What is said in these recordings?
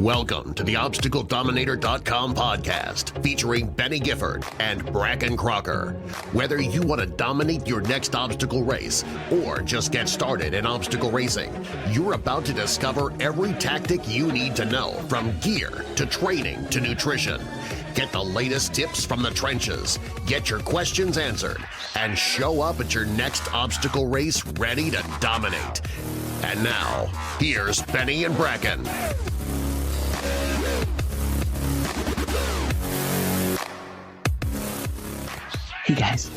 Welcome to the ObstacleDominator.com podcast featuring Beni Gifford and Brakken Crocker. Whether you want to dominate your next obstacle race or just get started in obstacle racing, you're about to discover every tactic you need to know, from gear to training to nutrition. Get the latest tips from the trenches, get your questions answered, and show up at your next obstacle race ready to dominate. And now, here's Beni and Brakken. Hey guys,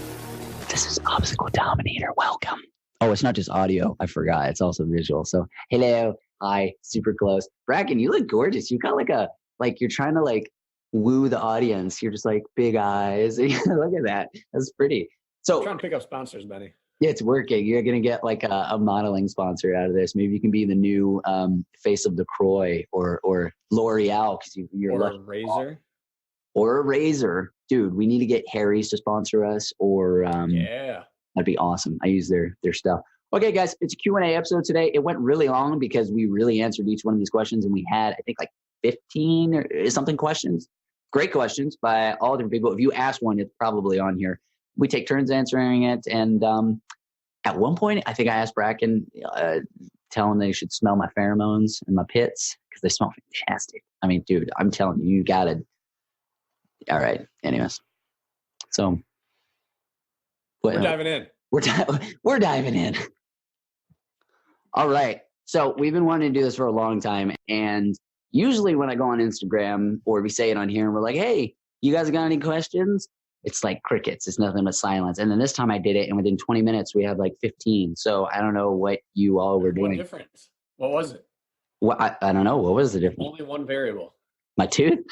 this is Obstacle Dominator. Welcome. Oh, it's not just audio. I forgot. It's also visual. So, hello, hi, super close. Brakken, you look gorgeous. You got you're trying to woo the audience. You're just like big eyes. Look at that. That's pretty. So, I'm trying to pick up sponsors, Beni. Yeah, it's working. You're gonna get a modeling sponsor out of this. Maybe you can be the new face of the Croix or L'Oreal because you're or a razor. Or a razor. Dude, we need to get Harry's to sponsor us or yeah. That'd be awesome. I use their stuff. Okay, guys, it's a Q&A episode today. It went really long because we really answered each one of these questions, and we had, I think, 15 or something questions. Great questions by all different people. If you ask one, it's probably on here. We take turns answering it, and at one point, I think I asked Brakken, tell them they should smell my pheromones and my pits because they smell fantastic. I mean, dude, I'm telling you, you got to. All right. Anyways, so we're diving in. We're diving in. All right. So we've been wanting to do this for a long time, and usually when I go on Instagram or we say it on here, and we're like, "Hey, you guys got any questions?" It's like crickets. It's nothing but silence. And then this time I did it, and within 20 minutes we had 15. So I don't know what you all were doing. What difference? What was it? Well, I don't know. What was the difference? Only one variable. My tooth?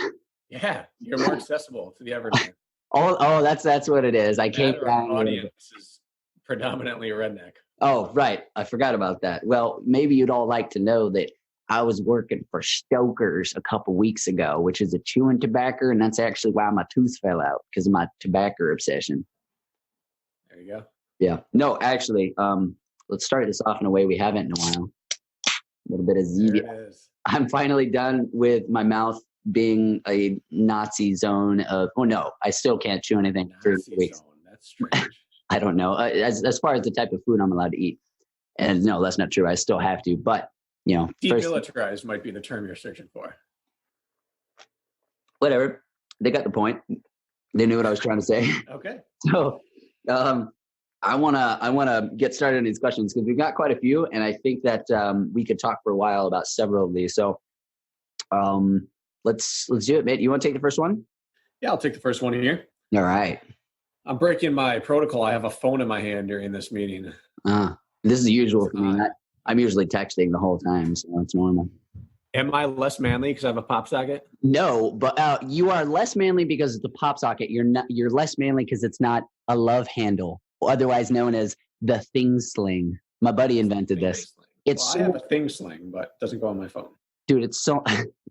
Yeah, you're more accessible to the average man. Oh, that's what it is. I came down. Audience is predominantly a redneck. Oh, right. I forgot about that. Well, maybe you'd all like to know that I was working for Stoker's a couple weeks ago, which is a chewing tobacco, and that's actually why my tooth fell out, because of my tobacco obsession. There you go. Yeah. No, actually, let's start this off in a way we haven't in a while. A little bit of Zevia. I'm finally done with my mouth being a Nazi zone of, oh no, I still can't chew anything for 3 weeks. Zone. That's strange. I don't know. As far as the type of food I'm allowed to eat. And no, that's not true. I still have to, but Demilitarized might be the term you're searching for. Whatever. They got the point. They knew what I was trying to say. Okay. So I wanna get started on these questions because we've got quite a few, and I think that we could talk for a while about several of these. So let's do it, mate. You want to take the first one? Yeah, I'll take the first one here. All right. I'm breaking my protocol. I have a phone in my hand during this meeting. This is usual for me. I'm usually texting the whole time, so it's normal. Am I less manly because I have a pop socket? No, but you are less manly because it's a pop socket. You're less manly because it's not a love handle, otherwise known as the thing sling. My buddy invented this. I have a thing sling, but it doesn't go on my phone. Dude, it's so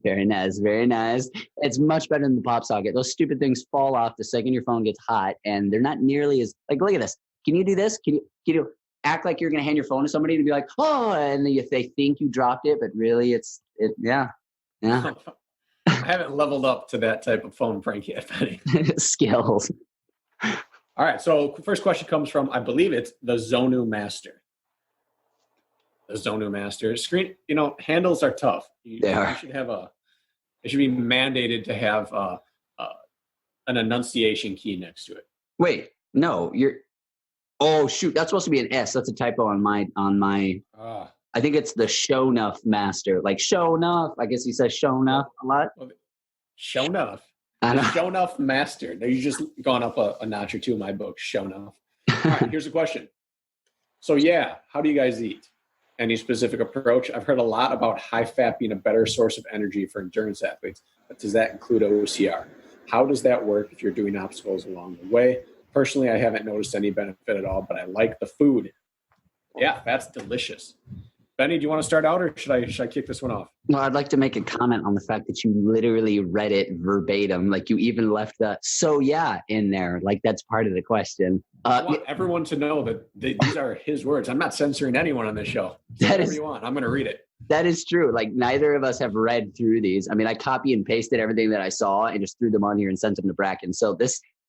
very nice, very nice. It's much better than the pop socket. Those stupid things fall off the second your phone gets hot, and they're not nearly as look at this. Can you do this? Can you act like you're going to hand your phone to somebody and be like, oh, and if they think you dropped it, but really yeah. I haven't leveled up to that type of phone prank yet, Beni. Skills. All right. So first question comes from, I believe it's the Zonu Master. The Zonu Master screen. Handles are tough. They are. It should be mandated to have an enunciation key next to it. Wait, no, oh shoot, that's supposed to be an S. That's a typo on my. I think it's the Show Enough Master. Show Enough. I guess he says Show Enough a lot. Show Enough. Show Enough Master. Now you just gone up a notch or two in my book. Show Enough. All right, here's a question. So how do you guys eat? Any specific approach? I've heard a lot about high fat being a better source of energy for endurance athletes, but does that include OCR? How does that work if you're doing obstacles along the way? Personally, I haven't noticed any benefit at all, but I like the food. Yeah, that's delicious. Beni, do you want to start out, or should I kick this one off? Well, I'd like to make a comment on the fact that you literally read it verbatim. You even left the "so yeah" in there. That's part of the question. I want everyone to know that these are his words. I'm not censoring anyone on this show. Say whatever you want. I'm going to read it. That is true. Like neither of us have read through these. I mean, I copy and pasted everything that I saw and just threw them on here and sent them to Brakken. So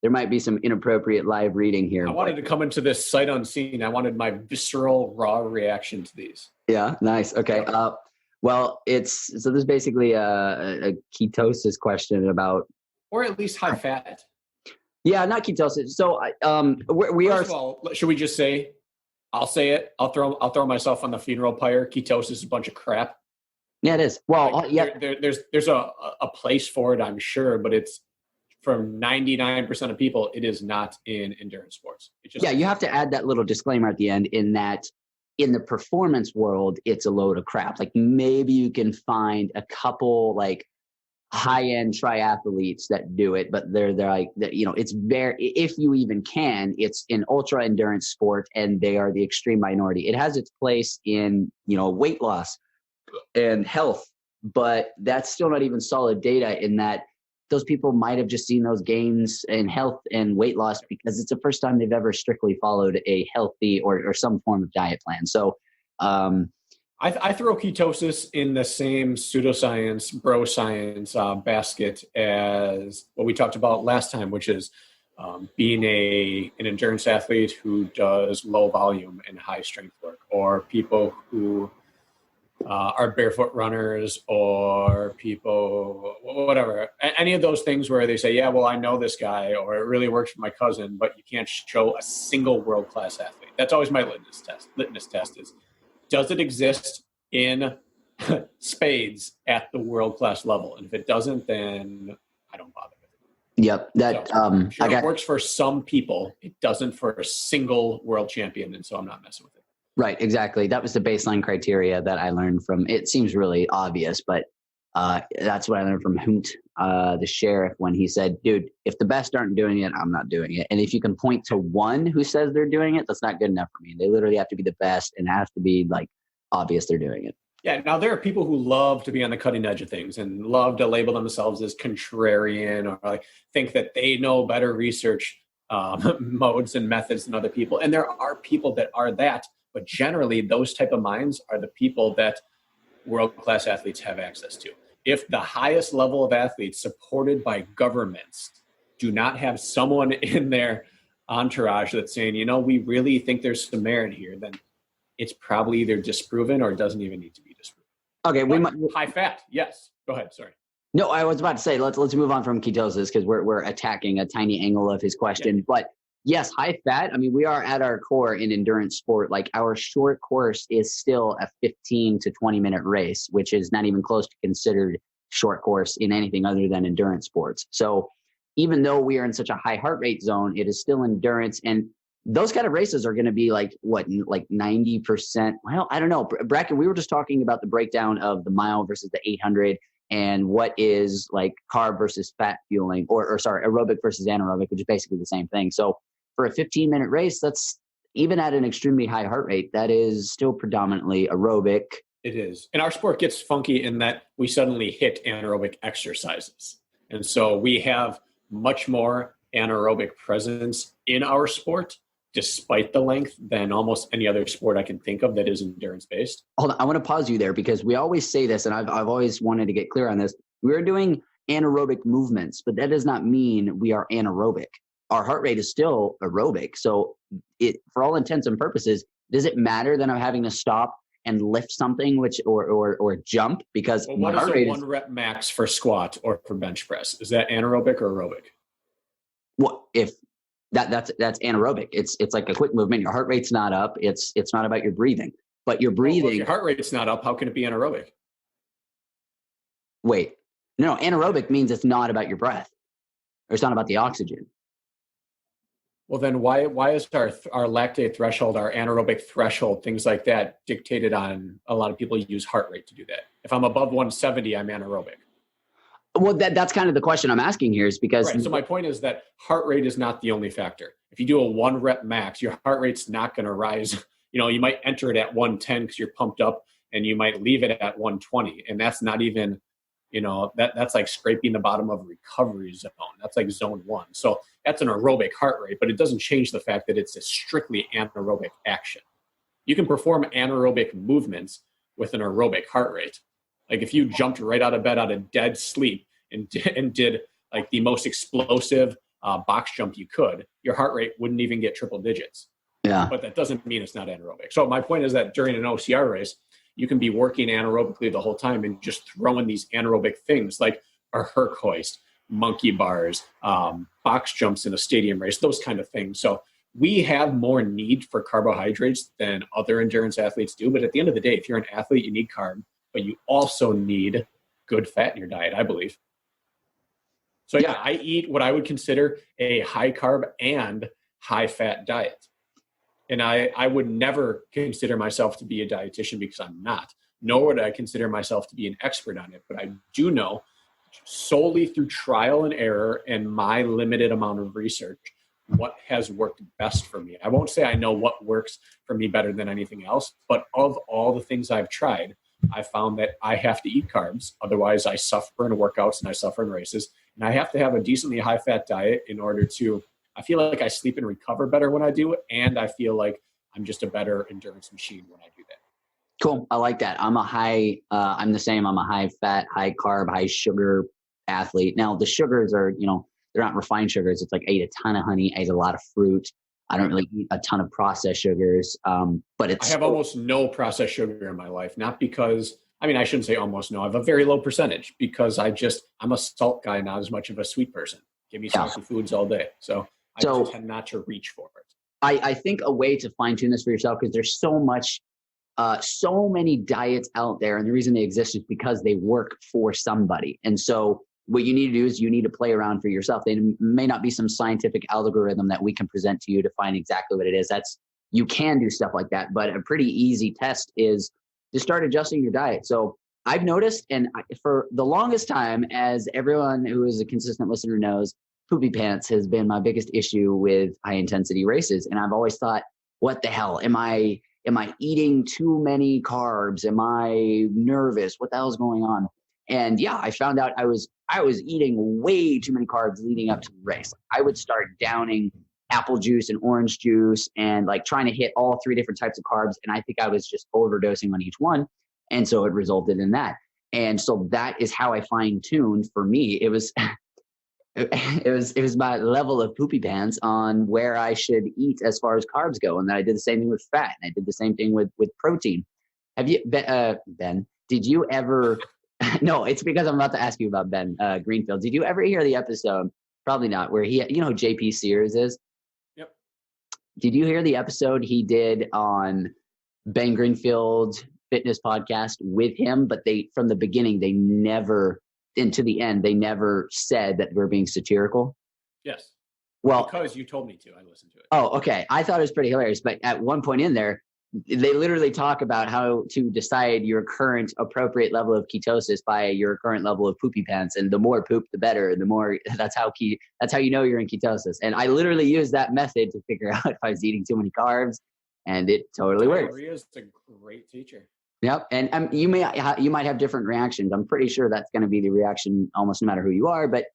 there might be some inappropriate live reading here. I wanted to come into this sight unseen. I wanted my visceral, raw reaction to these. Yeah, nice. Okay. Well, so there's basically a ketosis question about, or at least high fat. Yeah, not ketosis. So we First of all, should we just say? I'll say it. I'll throw myself on the funeral pyre. Ketosis is a bunch of crap. Yeah, it is. Well, like, yeah. There's a place for it, I'm sure, but it's from 99% of people, it is not in endurance sports. You have to add that little disclaimer at the end in that in the performance world, it's a load of crap. Like maybe you can find a couple like high-end triathletes that do it, but they're like, it's very, if you even can, it's an ultra endurance sport and they are the extreme minority. It has its place in, weight loss and health, but that's still not even solid data in that those people might have just seen those gains in health and weight loss because it's the first time they've ever strictly followed a healthy or some form of diet plan. So, I throw ketosis in the same pseudoscience, bro science basket as what we talked about last time, which is being an endurance athlete who does low volume and high strength work, or people who are barefoot runners, or people, whatever, any of those things where they say, yeah, well, I know this guy, or it really works for my cousin, but you can't show a single world-class athlete. That's always my litmus test. Litmus test is, does it exist in spades at the world-class level? And if it doesn't, then I don't bother with it. Yep. It works for some people. It doesn't for a single world champion, and so I'm not messing with it. Right, exactly. That was the baseline criteria that I learned from. It seems really obvious, but that's what I learned from Hoont, the sheriff, when he said, dude, if the best aren't doing it, I'm not doing it. And if you can point to one who says they're doing it, that's not good enough for me. They literally have to be the best and have to be like obvious they're doing it. Yeah, now there are people who love to be on the cutting edge of things and love to label themselves as contrarian or like think that they know better research modes and methods than other people. And there are people that are that, but generally those type of minds are the people that world-class athletes have access to. If the highest level of athletes supported by governments do not have someone in their entourage that's saying, we really think there's some merit here, then it's probably either disproven or it doesn't even need to be disproven. Okay, high fat, yes. Go ahead, sorry. No, I was about to say, let's move on from ketosis because we're attacking a tiny angle of his question. Yeah. But yes, high fat, I mean, we are at our core in endurance sport. Like our short course is still a 15 to 20 minute race, which is not even close to considered short course in anything other than endurance sports. So even though we are in such a high heart rate zone, it is still endurance. And those kind of races are going to be like 90%. Well, I don't know. Brakken, we were just talking about the breakdown of the mile versus the 800 and what is like carb versus fat fueling or aerobic versus anaerobic, which is basically the same thing. So for a 15-minute race, that's even at an extremely high heart rate, that is still predominantly aerobic. It is. And our sport gets funky in that we suddenly hit anaerobic exercises. And so we have much more anaerobic presence in our sport, despite the length, than almost any other sport I can think of that is endurance-based. Hold on, I want to pause you there because we always say this, and I've always wanted to get clear on this. We're doing anaerobic movements, but that does not mean we are anaerobic. Our heart rate is still aerobic. So for all intents and purposes, does it matter that I'm having to stop and lift something or jump? Because what is a 1 rep max for squat or for bench press? Is that anaerobic or aerobic? What if that's anaerobic? It's like a quick movement. Your heart rate's not up. It's not about your breathing, but your breathing. Well, if your heart rate's not up, how can it be anaerobic? Wait, no, anaerobic means it's not about your breath, or it's not about the oxygen. Well, then why is our lactate threshold, our anaerobic threshold, things like that dictated on a lot of people use heart rate to do that? If I'm above 170, I'm anaerobic. Well, that's kind of the question I'm asking here is because... Right, so my point is that heart rate is not the only factor. If you do a 1 rep max, your heart rate's not going to rise. You might enter it at 110 because you're pumped up, and you might leave it at 120. And that's not even, that's like scraping the bottom of a recovery zone. That's like zone 1. So that's an aerobic heart rate, but it doesn't change the fact that it's a strictly anaerobic action. You can perform anaerobic movements with an aerobic heart rate. Like if you jumped right out of bed out of dead sleep and did like the most explosive box jump you could, your heart rate wouldn't even get triple digits. Yeah. But that doesn't mean it's not anaerobic. So my point is that during an OCR race, you can be working anaerobically the whole time and just throwing these anaerobic things like a Herc hoist, monkey bars, box jumps in a stadium race, those kind of things. So we have more need for carbohydrates than other endurance athletes do. But at the end of the day, if you're an athlete, you need carb, but you also need good fat in your diet, I believe. So yeah, I eat what I would consider a high carb and high fat diet. And I would never consider myself to be a dietitian because I'm not, nor would I consider myself to be an expert on it. But I do know solely through trial and error and my limited amount of research what has worked best for me. I won't say I know what works for me better than anything else, but of all the things I've tried, I found that I have to eat carbs. Otherwise, I suffer in workouts and I suffer in races. And I have to have a decently high-fat diet in order to, I feel like I sleep and recover better when I do it, and I feel like I'm just a better endurance machine when I do that. Cool. I like that. I'm the same. I'm a high-fat, high-carb, high-sugar athlete. Now, the sugars are, they're not refined sugars. It's like I eat a ton of honey. I eat a lot of fruit. I don't really eat a ton of processed sugars, but I have almost no processed sugar in my life, not because, I shouldn't say almost no. I have a very low percentage because I'm a salt guy, not as much of a sweet person. Give me salty foods all day. So I just tend not to reach for it. I think a way to fine tune this for yourself, because there's so many diets out there, and the reason they exist is because they work for somebody. And so what you need to do is you need to play around for yourself. There may not be some scientific algorithm that we can present to you to find exactly what it is. You can do stuff like that, but a pretty easy test is to start adjusting your diet. So I've noticed, and for the longest time, as everyone who is a consistent listener knows, poopy pants has been my biggest issue with high intensity races. And I've always thought, what the hell? Am I eating too many carbs? Am I nervous? What the hell is going on? And yeah, I found out I was eating way too many carbs leading up to the race. I would start downing apple juice and orange juice and like trying to hit all three different types of carbs. And I think I was just overdosing on each one. And so it resulted in that. And so that is how I fine tuned for me. It was my level of poopy pants on where I should eat as far as carbs go. And then I did the same thing with fat. And I did the same thing with protein. Have you, Ben, did you ever, no, it's because I'm about to ask you about Ben Greenfield. Did you ever hear the episode? Probably not, where who JP Sears is? Yep. Did you hear the episode he did on Ben Greenfield's fitness podcast with him? But from the beginning, they never, and to the end, they never said that we're being satirical. Yes. Well, because you told me to, I listened to it. Oh, okay. I thought it was pretty hilarious. But at one point in there, they literally talk about how to decide your current appropriate level of ketosis by your current level of poopy pants. And the more poop, the better. The more, that's how you know you're in ketosis. And I literally used that method to figure out if I was eating too many carbs, and it totally works. Maria's a great teacher. Yep. And you might have different reactions. I'm pretty sure that's going to be the reaction almost no matter who you are, but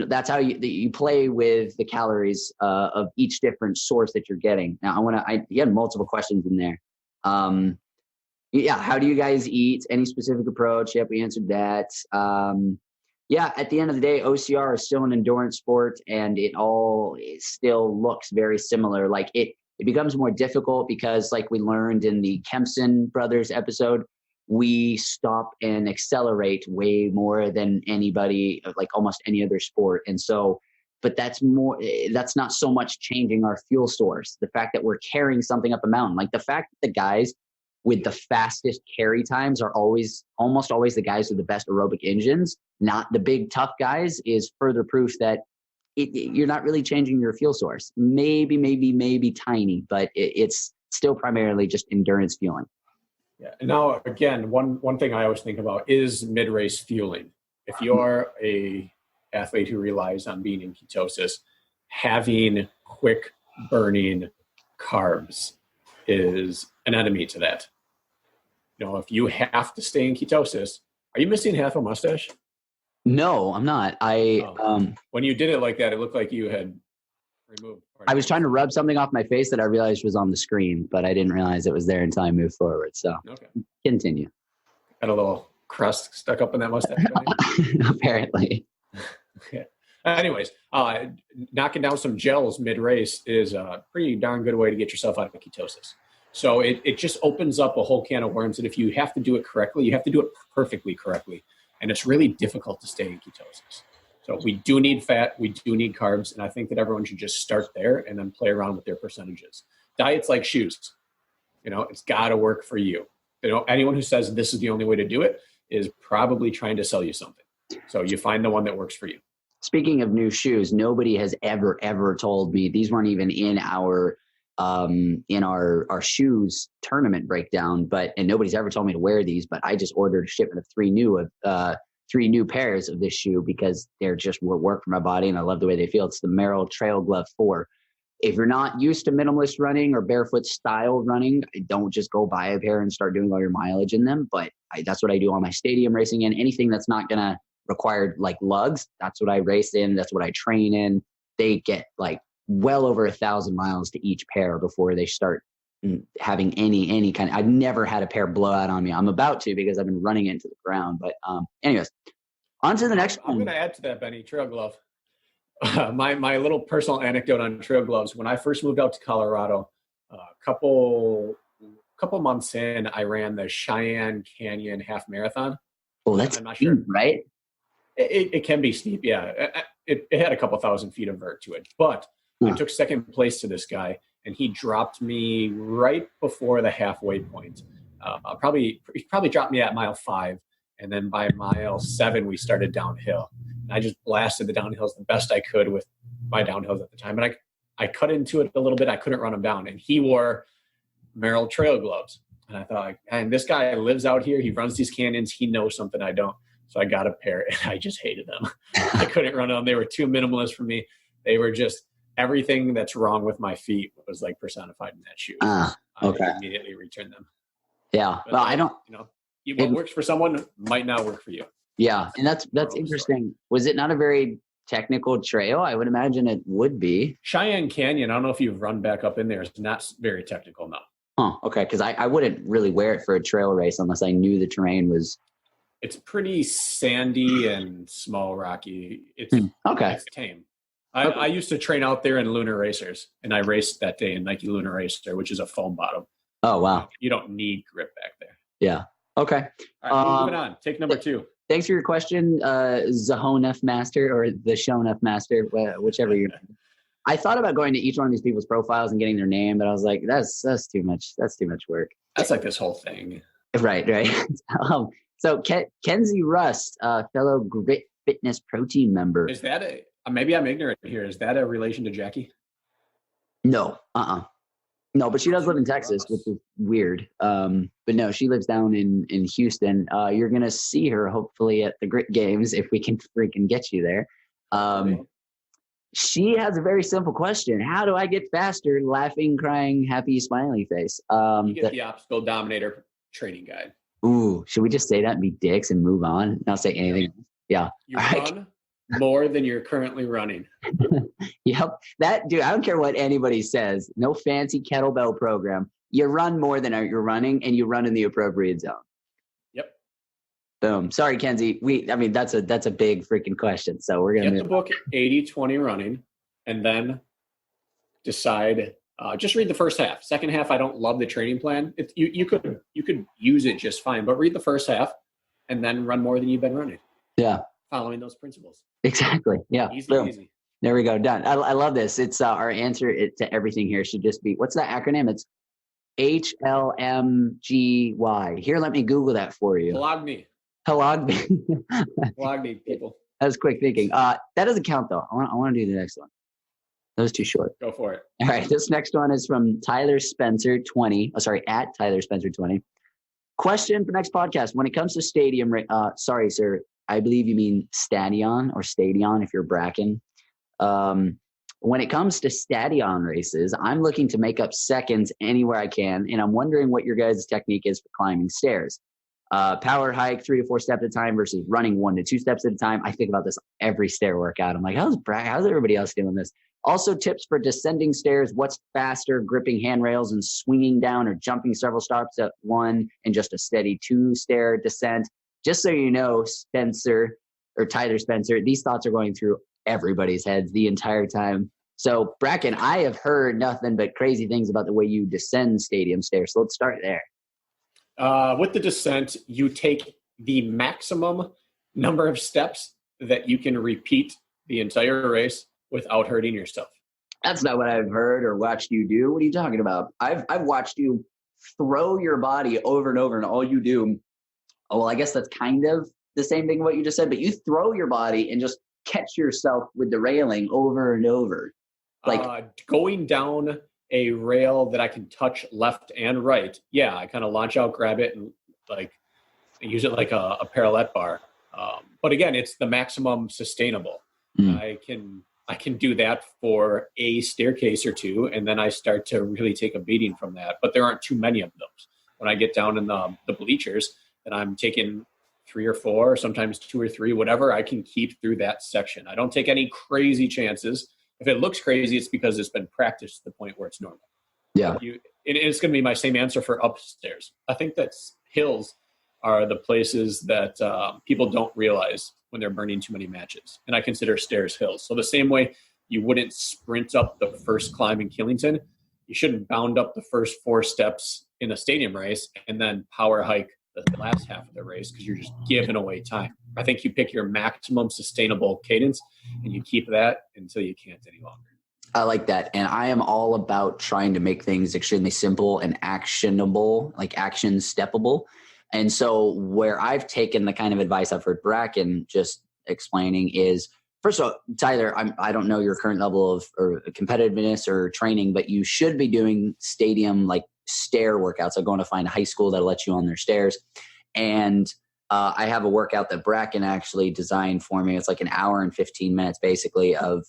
that's how you play with the calories of each different source that you're getting. Now you had multiple questions in there. How do you guys eat? Any specific approach? Yep, we answered that. At the end of the day, OCR is still an endurance sport, and it still looks very similar. Like it becomes more difficult because, like we learned in the Kempson brothers episode, we stop and accelerate way more than anybody, like almost any other sport. And so, but that's not so much changing our fuel source. The fact that we're carrying something up a mountain, like the fact that the guys with the fastest carry times are almost always the guys with the best aerobic engines, not the big tough guys, is further proof that you're not really changing your fuel source. Maybe tiny, but it's still primarily just endurance fueling. Yeah. And now, again, one thing I always think about is mid-race fueling. If you are a athlete who relies on being in ketosis, having quick burning carbs is an enemy to that. If you have to stay in ketosis, are you missing half a mustache? No, I'm not. When you did it like that, it looked like you had removed. I was trying to rub something off my face that I realized was on the screen, but I didn't realize it was there until I moved forward. So continue. Got a little crust stuck up in that mustache. Apparently. Okay. Anyways, knocking down some gels mid-race is a pretty darn good way to get yourself out of ketosis. So it just opens up a whole can of worms. And if you have to do it correctly, you have to do it perfectly correctly. And it's really difficult to stay in ketosis. So we do need fat, we do need carbs, and I think that everyone should just start there and then play around with their percentages. Diet's like shoes. It's got to work for you. Anyone who says this is the only way to do it is probably trying to sell you something. So you find the one that works for you. Speaking of new shoes, nobody has ever told me, these weren't even in our shoes tournament breakdown, and nobody's ever told me to wear these, but I just ordered a shipment of three new pairs of this shoe because they're just will work for my body and I love the way they feel. It's the Merrell Trail Glove 4. If you're not used to minimalist running or barefoot style running, don't just go buy a pair and start doing all your mileage in them. But that's what I do on my stadium racing in. Anything that's not going to require like lugs, that's what I race in. That's what I train in. They get like well over 1,000 miles to each pair before they start having any kind of, I've never had a pair blow out on me. I'm about to because I've been running into the ground. But anyways, on to the next one. I'm going to add to that, Beni, trail glove. My little personal anecdote on trail gloves. When I first moved out to Colorado, a couple months in, I ran the Cheyenne Canyon half marathon. Oh, that's steep, sure. Right? It can be steep, yeah. It had a couple thousand feet of vert to it. But I took second place to this guy, and he dropped me right before the halfway point. He probably dropped me at mile 5, and then by mile 7 we started downhill. And I just blasted the downhills the best I could with my downhills at the time. And I cut into it a little bit. I couldn't run him down, and he wore Merrell trail gloves. And I thought, and this guy lives out here. He runs these canyons. He knows something I don't. So I got a pair, and I just hated them. I couldn't run them. They were too minimalist for me. They were just everything that's wrong with my feet was like personified in that shoe. Okay. I immediately returned them. Yeah. But, well, I don't. What works for someone might not work for you. Yeah, and that's interesting. Was it not a very technical trail? I would imagine it would be. Cheyenne Canyon, I don't know if you've run back up in there. It's not very technical, no. Oh, okay. Because I wouldn't really wear it for a trail race unless I knew the terrain was. It's pretty sandy and small, rocky. It's tame. I used to train out there in Lunar Racers, and I raced that day in Nike Lunar Racer, which is a foam bottom. Oh, wow. You don't need grip back there. Yeah. Okay. All right, moving on. Take number 2. Thanks for your question, Zahonef Master or the Shonef Master, whichever you're. I thought about going to each one of these people's profiles and getting their name, but I was like, that's too much. That's too much work. That's like this whole thing. Right. So Kenzie Rust, fellow Grit Fitness Pro Team member. Is that maybe I'm ignorant here. Is that a relation to Jackie? No. No, but she does live in Texas, which is weird. But no, she lives down in Houston. You're going to see her hopefully at the Grit Games if we can freaking get you there. She has a very simple question. How do I get faster? Laughing, crying, happy, smiley face. You get the Obstacle Dominator training guide. Ooh, should we just say that and be dicks and move on? Not say anything. Yeah. You run more than you're currently running. Yep. That dude, I don't care what anybody says. No fancy kettlebell program. You run more than you're running, and you run in the appropriate zone. Yep. Boom. Sorry, Kenzie. That's a big freaking question. So we're gonna get the book 80-20 running, and then decide. Just read the first half. Second half, I don't love the training plan. You could use it just fine, but read the first half, and then run more than you've been running. Yeah. Following those principles. Exactly. Yeah. Easy. There we go. Done. I love this. It's our answer to everything here should just be, what's that acronym? It's HLMGY. Here, let me Google that for you. Halagni. Halagni, people. That was quick thinking. That doesn't count though. I want to do the next one. That was too short. Go for it. All right. This next one is from Tyler Spencer 20. At Tyler Spencer 20. Question for next podcast. When it comes to stadium, sorry, sir. I believe you mean Stadion or Stadion if you're Brakken. When it comes to Stadion races, I'm looking to make up seconds anywhere I can, and I'm wondering what your guys' technique is for climbing stairs. Power hike 3 to 4 steps at a time versus running 1 to 2 steps at a time. I think about this every stair workout. I'm like, how's everybody else doing this? Also tips for descending stairs. What's faster, gripping handrails and swinging down or jumping several steps at one and just a steady 2-stair descent? Just so you know, Spencer or Tyler Spencer, these thoughts are going through everybody's heads the entire time. So Brakken, I have heard nothing but crazy things about the way you descend stadium stairs. So let's start there. With the descent, you take the maximum number of steps that you can repeat the entire race without hurting yourself. That's not what I've heard or watched you do. What are you talking about? I've watched you throw your body over and over, and all you do, well, I guess that's kind of the same thing what you just said, but you throw your body and just catch yourself with the railing over and over. Like going down a rail that I can touch left and right. Yeah, I kind of launch out, grab it, and like use it like a parallel bar. But again, it's the maximum sustainable. I can do that for a staircase or two, and then I start to really take a beating from that. But there aren't too many of those. When I get down in the bleachers, then I'm taking 3 or 4, sometimes 2 or 3, whatever I can keep through that section. I don't take any crazy chances. If it looks crazy, it's because it's been practiced to the point where it's normal. Yeah. It's going to be my same answer for upstairs. I think that hills are the places that people don't realize when they're burning too many matches. And I consider stairs hills. So the same way you wouldn't sprint up the first climb in Killington, you shouldn't bound up the first 4 steps in a stadium race and then power hike the last half of the race because you're just giving away time. I think you pick your maximum sustainable cadence and you keep that until you can't any longer. I like that. And I am all about trying to make things extremely simple and actionable, like action steppable. And so where I've taken the kind of advice I've heard Brakken just explaining is, first of all, Tyler, I don't know your current level of or competitiveness or training, but you should be doing stadium like stair workouts. I'm going to find a high school that'll let you on their stairs. And I have a workout that Brakken actually designed for me. It's like an hour and 15 minutes basically of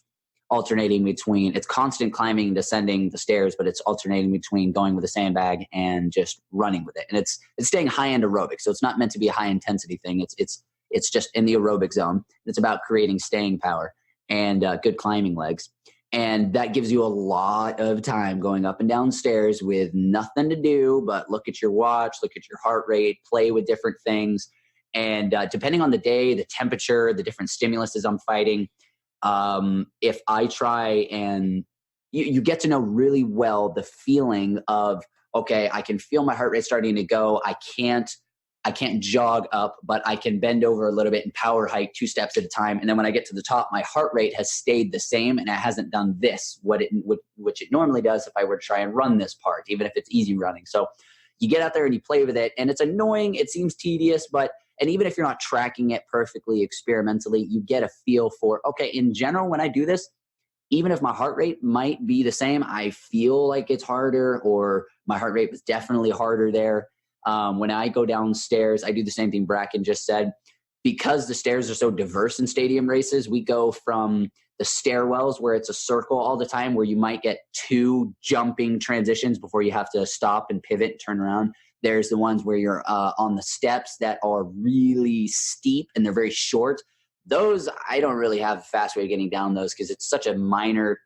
alternating between, it's constant climbing and descending the stairs, but it's alternating between going with a sandbag and just running with it. And it's staying high end aerobic. So it's not meant to be a high intensity thing. It's just in the aerobic zone. It's about creating staying power and good climbing legs. And that gives you a lot of time going up and down stairs with nothing to do but look at your watch, look at your heart rate, play with different things. And depending on the day, the temperature, the different stimuluses I'm fighting, if I try and you get to know really well the feeling of, okay, I can feel my heart rate starting to go. I can't jog up, but I can bend over a little bit and power hike 2 steps at a time. And then when I get to the top, my heart rate has stayed the same and it hasn't done this, which it normally does if I were to try and run this part, even if it's easy running. So you get out there and you play with it, and it's annoying. It seems tedious, and even if you're not tracking it perfectly experimentally, you get a feel for, okay, in general, when I do this, even if my heart rate might be the same, I feel like it's harder, or my heart rate was definitely harder there. When I go downstairs, I do the same thing Brakken just said. Because the stairs are so diverse in stadium races, we go from the stairwells where it's a circle all the time, where you might get 2 jumping transitions before you have to stop and pivot and turn around. There's the ones where you're on the steps that are really steep and they're very short. Those, I don't really have a fast way of getting down those because it's such a minor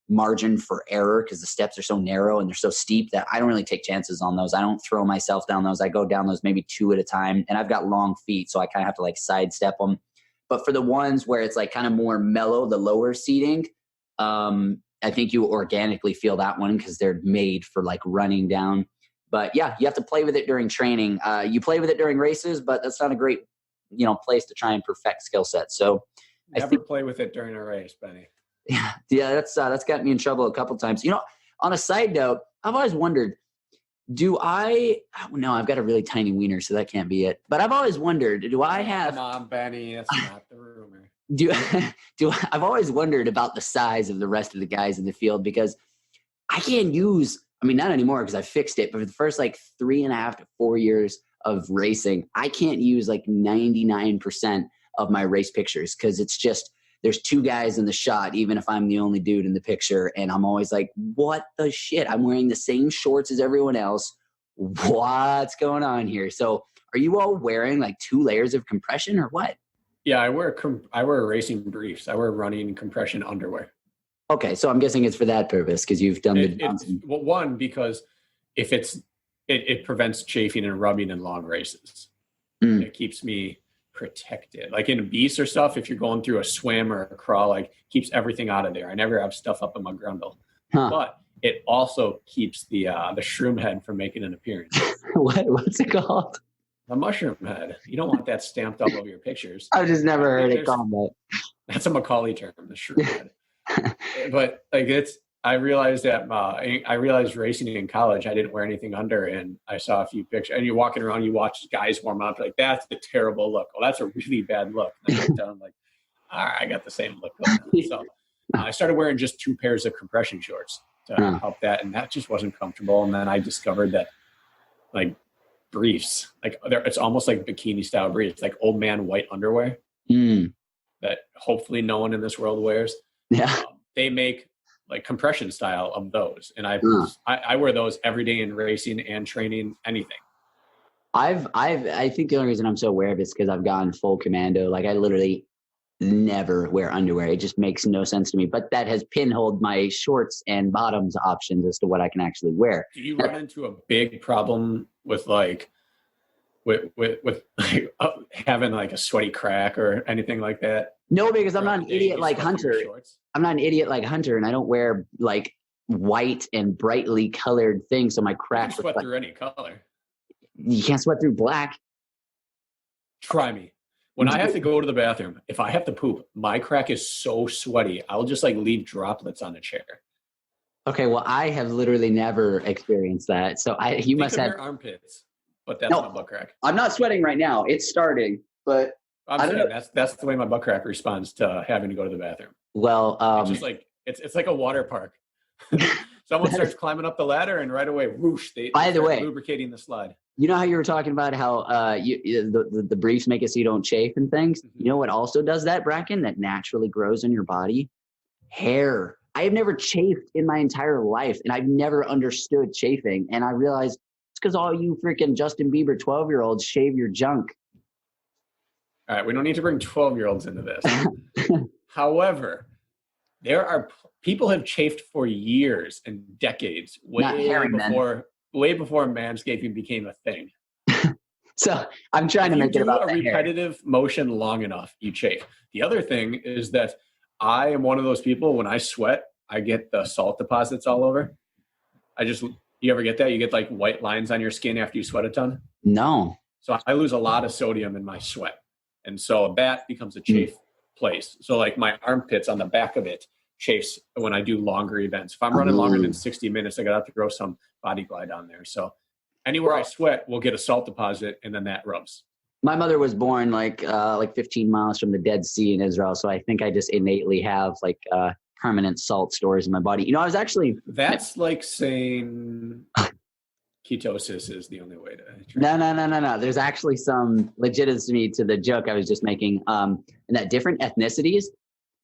margin for error because the steps are so narrow and they're so steep that I don't really take chances on those. I don't throw myself down those. I go down those maybe 2 at a time, and I've got long feet, so I kind of have to like sidestep them. But for the ones where it's like kind of more mellow, the lower seating, I think you organically feel that one because they're made for like running down. But yeah, you have to play with it during training. You play with it during races, but that's not a great, place to try and perfect skill set. So never play with it during a race, Benny. Yeah, that's got me in trouble a couple times. On a side note, I've always wondered, I've got a really tiny wiener, so that can't be it. But I've always wondered, do I have? Come on, Benny, that's not the rumor. I've always wondered about the size of the rest of the guys in the field, because I can't use. I mean, not anymore because I fixed it. But for the first 3.5 to 4 years of racing, I can't use 99% of my race pictures because it's just, there's 2 guys in the shot, even if I'm the only dude in the picture. And I'm always like, what the shit? I'm wearing the same shorts as everyone else. What's going on here? So are you all wearing 2 layers of compression or what? Yeah, I wear racing briefs. I wear running compression underwear. Okay, so I'm guessing it's for that purpose because you've done well, one, because if it prevents chafing and rubbing in long races. It keeps me protected. Like in a beast or stuff, if you're going through a swim or a crawl, like keeps everything out of there. I never have stuff up in my grundle. But it also keeps the shroom head from making an appearance. What's it called? The mushroom head. You don't want that stamped all over your pictures. I've just never heard it called that. That's a Macaulay term, the shroom head. But like I realized racing in college, I didn't wear anything under, and I saw a few pictures. And you're walking around, you watch guys warm up, like that's a terrible look. Well, that's a really bad look. And I looked down, I'm like, all right, I got the same look going on. So I started wearing just 2 pairs of compression shorts to help that, and that just wasn't comfortable. And then I discovered that like briefs, like it's almost like bikini style briefs, like old man white underwear that hopefully no one in this world wears. Yeah, they make like compression style of those, and I wear those every day in racing and training, anything. I think the only reason I'm so aware of it is because I've gone full commando. Like I literally never wear underwear. It just makes no sense to me. But that has pinholed my shorts and bottoms options as to what I can actually wear. Do you run into a big problem with like with like, having like a sweaty crack or anything like that? No, because I'm not an idiot like Hunter. I'm not an idiot like Hunter, and I don't wear like white and brightly colored things. So my cracks. You sweat through any color. You can't sweat through black. Try me. When I have to go to the bathroom, if I have to poop, my crack is so sweaty, I'll just like leave droplets on the chair. Okay, well, I have literally never experienced that. So you must have your armpits, but that's my butt crack. I'm not sweating right now. It's starting, but I'm saying that's the way my butt crack responds to having to go to the bathroom. Well, it's just like it's like a water park. Someone starts climbing up the ladder, and right away, whoosh! By the way, lubricating the slide. You know how you were talking about how the briefs make it so you don't chafe and things? Mm-hmm. You know what also does that, Brakken, that naturally grows in your body? Hair. I have never chafed in my entire life, and I've never understood chafing. And I realized it's because all you freaking Justin Bieber 12-year-olds shave your junk. All right, we don't need to bring 12-year-olds into this. However, there are people have chafed for years and decades, way before manscaping became a thing. So I'm trying to make it about a repetitive motion long enough, you chafe. The other thing is that I am one of those people, when I sweat, I get the salt deposits all over. You ever get that? You get like white lines on your skin after you sweat a ton? No. So I lose a lot of sodium in my sweat. And so that becomes a chafe place. So like my armpits on the back of it chafes when I do longer events. If I'm running longer than 60 minutes, I got to have to throw some Body Glide on there. So anywhere I sweat will get a salt deposit, and then that rubs. My mother was born like 15 miles from the Dead Sea in Israel. So I think I just innately have like permanent salt stores in my body. You know, I was actually... That's like saying ketosis is the only way to... No. There's actually some legitimacy to the joke I was just making. And that different ethnicities,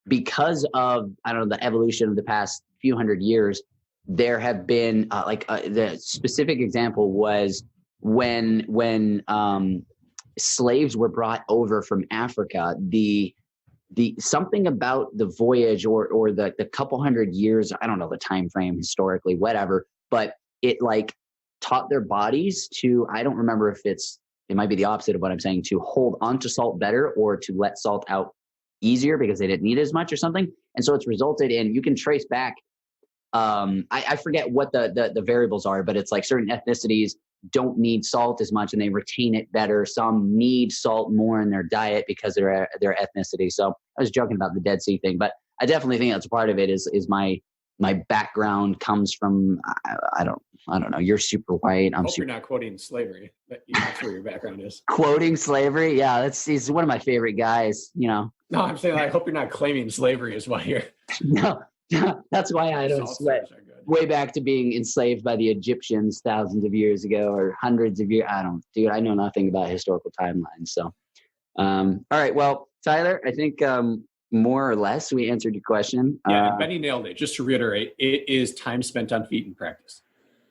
because of, I don't know, the evolution of the past few hundred years, there have been the specific example was when slaves were brought over from Africa, the something about the voyage or the couple hundred years, I don't know the time frame historically, whatever, but it like taught their bodies to, I don't remember if it might be the opposite of what I'm saying, to hold onto salt better or to let salt out easier because they didn't need as much or something. And so it's resulted in, you can trace back, I forget what the variables are, but it's like certain ethnicities don't need salt as much and they retain it better. Some need salt more in their diet because of their ethnicity. So I was joking about the Dead Sea thing, but I definitely think that's a part of it is my background comes from, I don't know. You're super white. You're not quoting slavery. That's where your background is. Quoting slavery. Yeah. He's one of my favorite guys, you know. No, I'm saying, I hope you're not claiming slavery is why you're. No, that's why I don't sweat. Way back to being enslaved by the Egyptians thousands of years ago or hundreds of years. I know nothing about historical timelines. So, all right. Well, Tyler, I think more or less we answered your question. Yeah, Beni nailed it. Just to reiterate, it is time spent on feet in practice.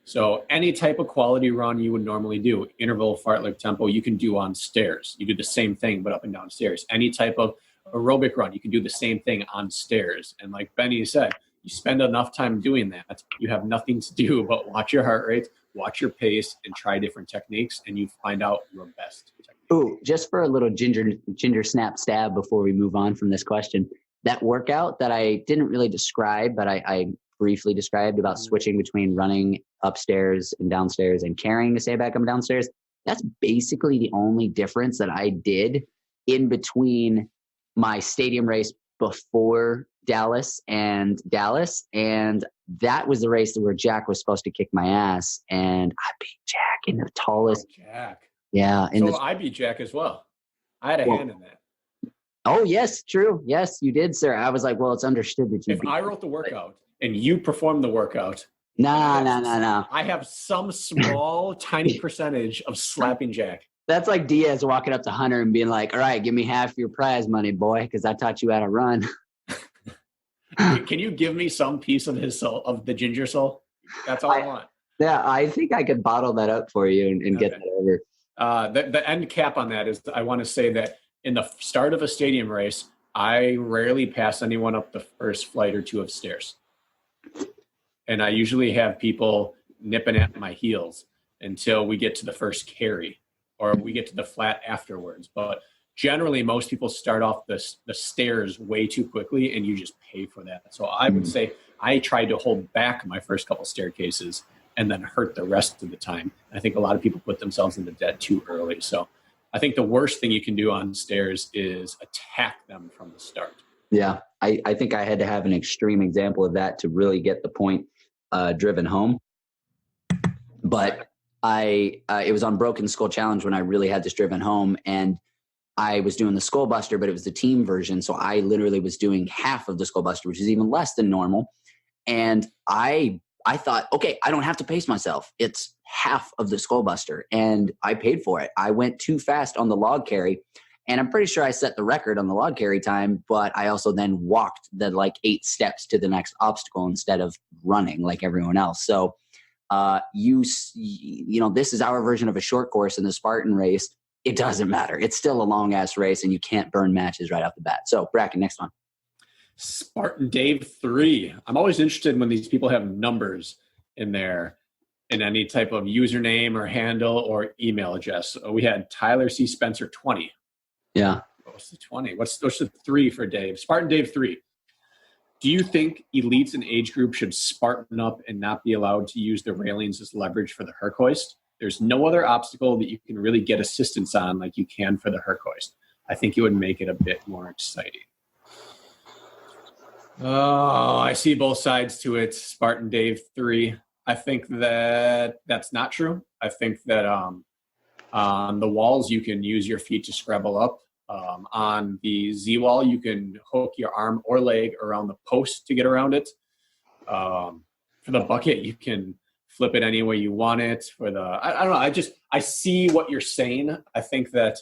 So any type of quality run you would normally do, interval, fartlek, tempo, you can do on stairs. You do the same thing, but up and down stairs. Any type of aerobic run, you can do the same thing on stairs. And like Beni said, You spend enough time doing that, you have nothing to do but watch your heart rate, watch your pace, and try different techniques, and you find out your best technique. Ooh, just for a little ginger snap stab before we move on from this question, that workout that I didn't really describe, but I briefly described about switching between running upstairs and downstairs and carrying to stay back up and downstairs, that's basically the only difference that I did in between my stadium race before Dallas, and that was the race where Jack was supposed to kick my ass, and I beat Jack in the tallest. Oh, Jack. Yeah. I beat Jack as well. I had a hand in that. Oh, yes, true. Yes, you did, sir. I was like, well, it's understood that you If I wrote the workout and you performed the workout, no. I have some small, tiny percentage of slapping Jack. That's like Diaz walking up to Hunter and being like, all right, give me half your prize money, boy, because I taught you how to run. Can you give me some piece of his soul, of the ginger soul? That's all I want. Yeah, I think I could bottle that up for you and get that over. The end cap on that is I want to say that in the start of a stadium race, I rarely pass anyone up the first flight or two of stairs. And I usually have people nipping at my heels until we get to the first carry or we get to the flat afterwards. But generally, most people start off the stairs way too quickly, and you just pay for that. So I would say I tried to hold back my first couple staircases and then hurt the rest of the time. I think a lot of people put themselves into debt too early. So I think the worst thing you can do on stairs is attack them from the start. Yeah, I think I had to have an extreme example of that to really get the point driven home. But it was on Broken Skull Challenge when I really had this driven home, and I was doing the Skull Buster, but it was the team version. So I literally was doing half of the Skull Buster, which is even less than normal. And I thought, okay, I don't have to pace myself. It's half of the Skull Buster, and I paid for it. I went too fast on the log carry, and I'm pretty sure I set the record on the log carry time, but I also then walked the 8 steps to the next obstacle instead of running like everyone else. So this is our version of a short course in the Spartan race. It doesn't matter. It's still a long ass race, and you can't burn matches right off the bat. So Brakken, next one. Spartan Dave 3. I'm always interested when these people have numbers in there in any type of username or handle or email address. We had Tyler C. Spencer 20. Yeah. What's the 20? What's the 3 for Dave? Spartan Dave 3. Do you think elites and age groups should Spartan up and not be allowed to use the railings as leverage for the Herc hoist? There's no other obstacle that you can really get assistance on like you can for the Herc hoist. I think it would make it a bit more exciting. Oh, I see both sides to it. Spartan Dave 3. I think that that's not true. I think that on the walls, you can use your feet to scrabble up. On the Z wall, you can hook your arm or leg around the post to get around it. For the bucket, you can flip it any way you want it. For the, I don't know. I see what you're saying. I think that,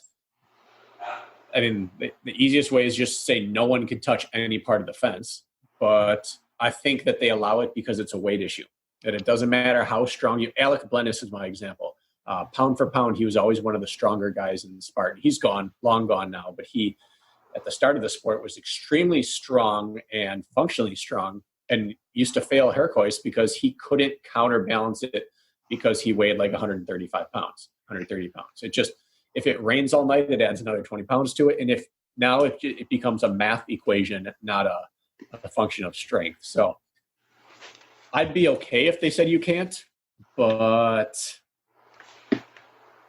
the easiest way is just say no one can touch any part of the fence. But I think that they allow it because it's a weight issue. That it doesn't matter how strong you. Alec Blennis is my example. Pound for pound, he was always one of the stronger guys in the Spartan. He's long gone now, but he, at the start of the sport, was extremely strong and functionally strong, and used to fail Herc hoist because he couldn't counterbalance it because he weighed like 135 pounds, 130 pounds. It just, if it rains all night, it adds another 20 pounds to it. And if now it becomes a math equation, not a function of strength. So I'd be okay if they said you can't, but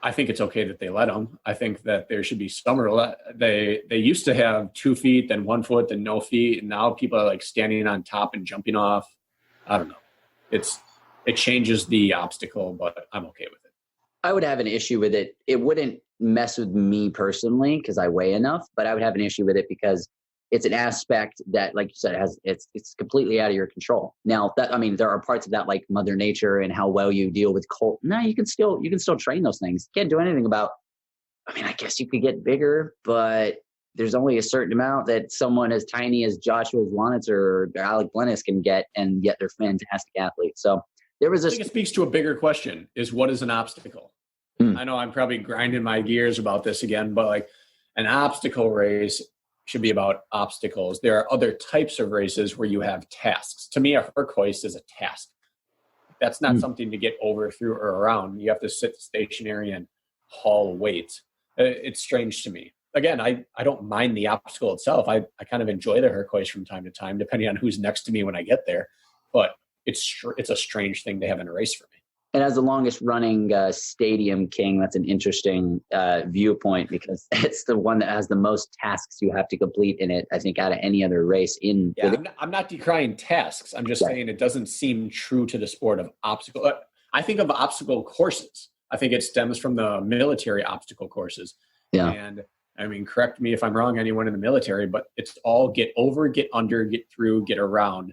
I think it's okay that they let them. I think that there should be some rule. They used to have 2 feet, then 1 foot, then no feet, and now people are like standing on top and jumping off. I don't know. It changes the obstacle, but I'm okay with it. I would have an issue with it. It wouldn't mess with me personally because I weigh enough, but I would have an issue with it because it's an aspect that, like you said, it's completely out of your control. Now, there are parts of that like Mother Nature and how well you deal with cold. No, you can still train those things. Can't do anything about. I guess you could get bigger, but there's only a certain amount that someone as tiny as Joshua Zwanitzer or Alec Blennis can get, and yet they're fantastic athletes. So there was I think it speaks to a bigger question: is what is an obstacle? I know I'm probably grinding my gears about this again, but like an obstacle race should be about obstacles. There are other types of races where you have tasks. To me, a Herc hoist is a task. That's not something to get over, through, or around. You have to sit stationary and haul weight. It's strange to me. Again, I don't mind the obstacle itself. I kind of enjoy the Herc hoist from time to time, depending on who's next to me when I get there. But it's a strange thing to have in a race for me. And as the longest running Stadium king, that's an interesting viewpoint, because it's the one that has the most tasks you have to complete in it, I think, out of any other race in. Yeah, I'm not decrying tasks. I'm just saying it doesn't seem true to the sport of obstacle. I think of obstacle courses. I think it stems from the military obstacle courses. Yeah. And I mean, correct me if I'm wrong, anyone in the military, but it's all get over, get under, get through, get around.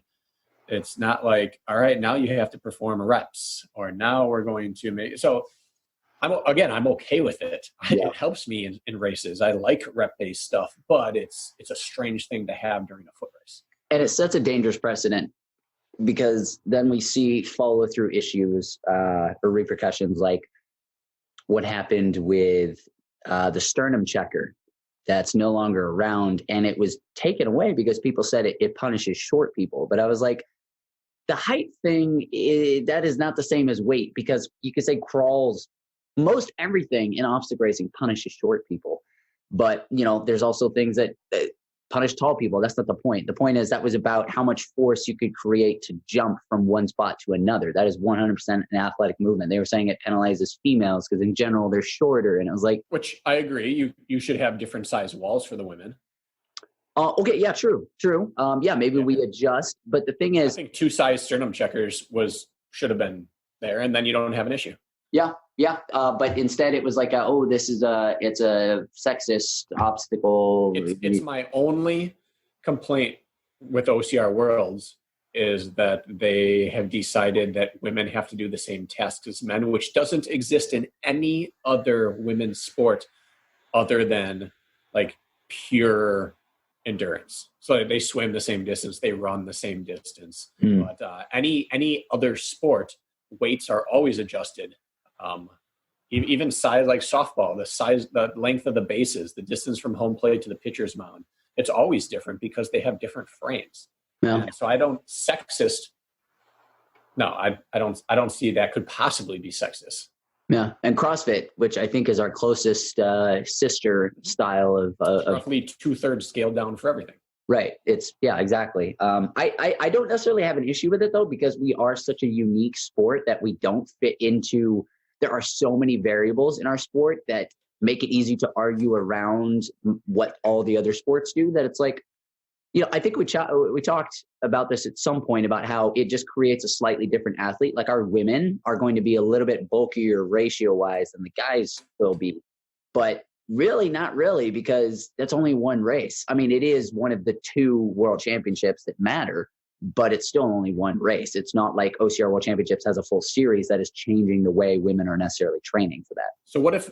It's not like, all right, now you have to perform reps, or now we're going to make. So I'm okay with it. Yeah. It helps me in races. I like rep-based stuff, but it's a strange thing to have during a foot race. And it sets a dangerous precedent, because then we see follow through issues or repercussions, like what happened with the sternum checker that's no longer around, and it was taken away because people said it punishes short people. But I was like, the height thing, that is not the same as weight, because you could say crawls, most everything in obstacle racing punishes short people. But, there's also things that punish tall people. That's not the point. The point is that was about how much force you could create to jump from one spot to another. That is 100% an athletic movement. They were saying it penalizes females because in general they're shorter. And it was like, which I agree. You should have different size walls for the women. Okay. Yeah, true. Maybe we adjust. But the thing is, I think 2 size sternum checkers should have been there, and then you don't have an issue. Yeah. But instead it was like, it's a sexist obstacle. It's my only complaint with OCR Worlds is that they have decided that women have to do the same tasks as men, which doesn't exist in any other women's sport other than like pure endurance. So they swim the same distance, they run the same distance. But any other sport, weights are always adjusted. Even size, like softball, the length of the bases, the distance from home plate to the pitcher's mound, it's always different because they have different frames. Yeah. So I don't see that could possibly be sexist. Yeah. And CrossFit, which I think is our closest sister style of roughly 2/3 scaled down for everything. Right. Exactly. I don't necessarily have an issue with it though, because we are such a unique sport that we don't fit into. There are so many variables in our sport that make it easy to argue around what all the other sports do, that it's like, I think we talked about this at some point about how it just creates a slightly different athlete. Like our women are going to be a little bit bulkier ratio wise than the guys will be, but really not really, because that's only one race. I mean, it is one of the 2 world championships that matter, but it's still only one race. It's not like OCR World Championships has a full series that is changing the way women are necessarily training for that. So what if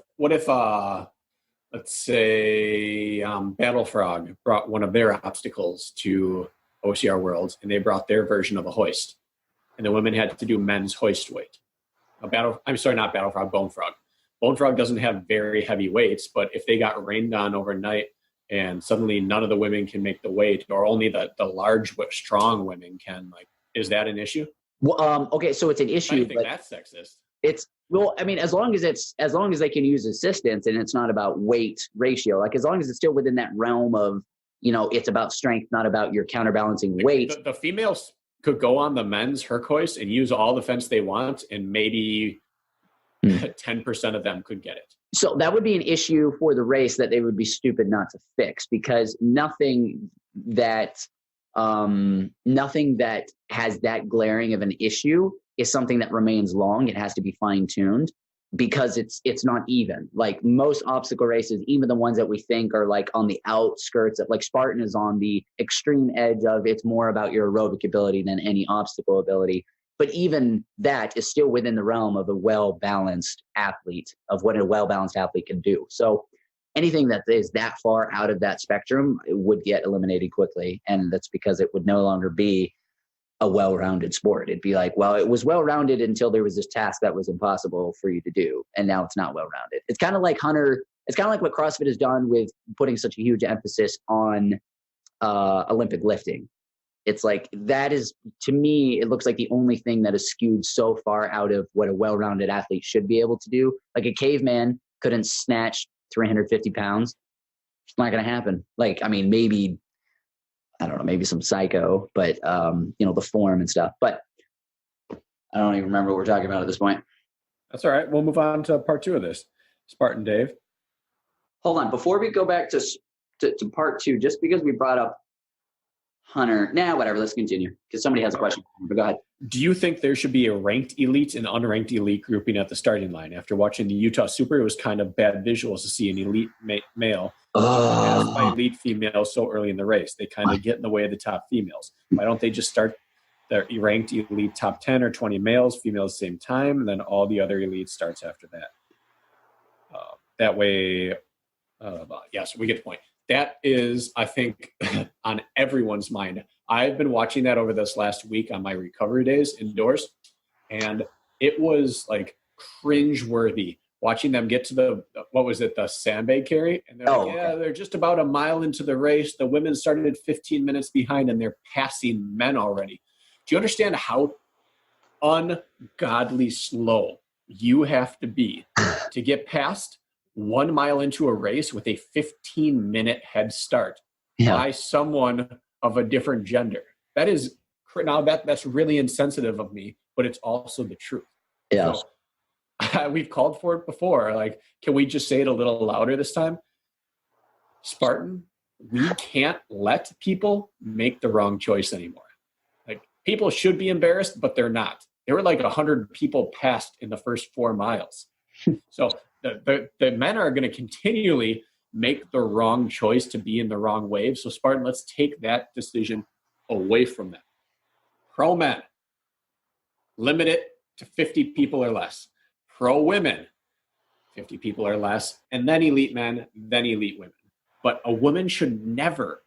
let's say Battle Frog brought one of their obstacles to OCR Worlds, and they brought their version of a hoist, and the women had to do men's hoist weight. Not Battle Frog, Bone Frog. Bone Frog doesn't have very heavy weights, but if they got rained on overnight and suddenly none of the women can make the weight, or only the large, strong women can, is that an issue? Well, okay, so it's an issue. I think that's sexist. As long as they can use assistance and it's not about weight ratio, like as long as it's still within that realm of, it's about strength, not about your counterbalancing weight. The females could go on the men's Herc hoist and use all the fence they want, and maybe 10% of them could get it. So that would be an issue for the race that they would be stupid not to fix, because nothing that has that glaring of an issue is something that remains long. It has to be fine-tuned because it's not even. Like most obstacle races, even the ones that we think are like on the outskirts of, like Spartan is on the extreme edge of, it's more about your aerobic ability than any obstacle ability. But even that is still within the realm of a well-balanced athlete, of what a well-balanced athlete can do. So anything that is that far out of that spectrum would get eliminated quickly. And that's because it would no longer be a well-rounded sport. It'd be like, well, it was well-rounded until there was this task that was impossible for you to do. And now it's not well-rounded. It's kind of like Hunter it's kind of like what CrossFit has done with putting such a huge emphasis on Olympic lifting. It's like, that is, to me, it looks like the only thing that is skewed so far out of what a well-rounded athlete should be able to do. Like a caveman couldn't snatch 350 pounds. It's not going to happen. Like, I mean, maybe, I don't know, maybe some psycho, but, the form and stuff. But I don't even remember what we're talking about at this point. That's all right. We'll move on to part 2 of this. Spartan Dave. Hold on. Before we go back to part 2, just because we brought up Hunter. Whatever. Let's continue because somebody has a question. But go ahead. Do you think there should be a ranked elite and unranked elite grouping at the starting line? After watching the Utah Super, it was kind of bad visuals to see an elite male passed by elite females so early in the race. They kind of get in the way of the top females. Why don't they just start the ranked elite top 10 or 20 males, females, same time, and then all the other elites starts after that? That way, yes, we get the point. That is, I think, on everyone's mind. I've been watching that over this last week on my recovery days indoors, and it was like cringe-worthy watching them get to the sandbag carry, and they're they're just about a mile into the race. The women started 15 minutes behind, and they're passing men already. Do you understand how ungodly slow you have to be to get past 1 mile into a race with a 15-minute head start by someone of a different gender? That is, now that's really insensitive of me, but it's also the truth. Yeah. So, we've called for it before. Like, can we just say it a little louder this time? Spartan, we can't let people make the wrong choice anymore. Like, people should be embarrassed, but they're not. There were like 100 people passed in the first 4 miles. So the men are going to continually make the wrong choice to be in the wrong wave. So Spartan, let's take that decision away from them. Pro men, limit it to 50 people or less. Pro women, 50 people or less. And then elite men, then elite women. But a woman should never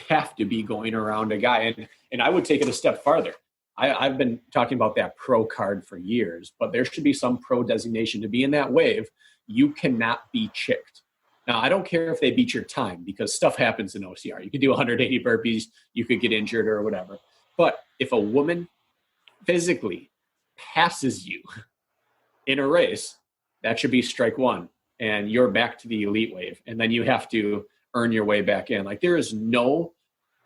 have to be going around a guy. And I would take it a step farther. I've been talking about that pro card for years, but there should be some pro designation. To be in that wave, you cannot be chicked. Now, I don't care if they beat your time because stuff happens in OCR. You could do 180 burpees, you could get injured or whatever. But if a woman physically passes you in a race, that should be strike 1, and you're back to the elite wave. And then you have to earn your way back in. Like, there is no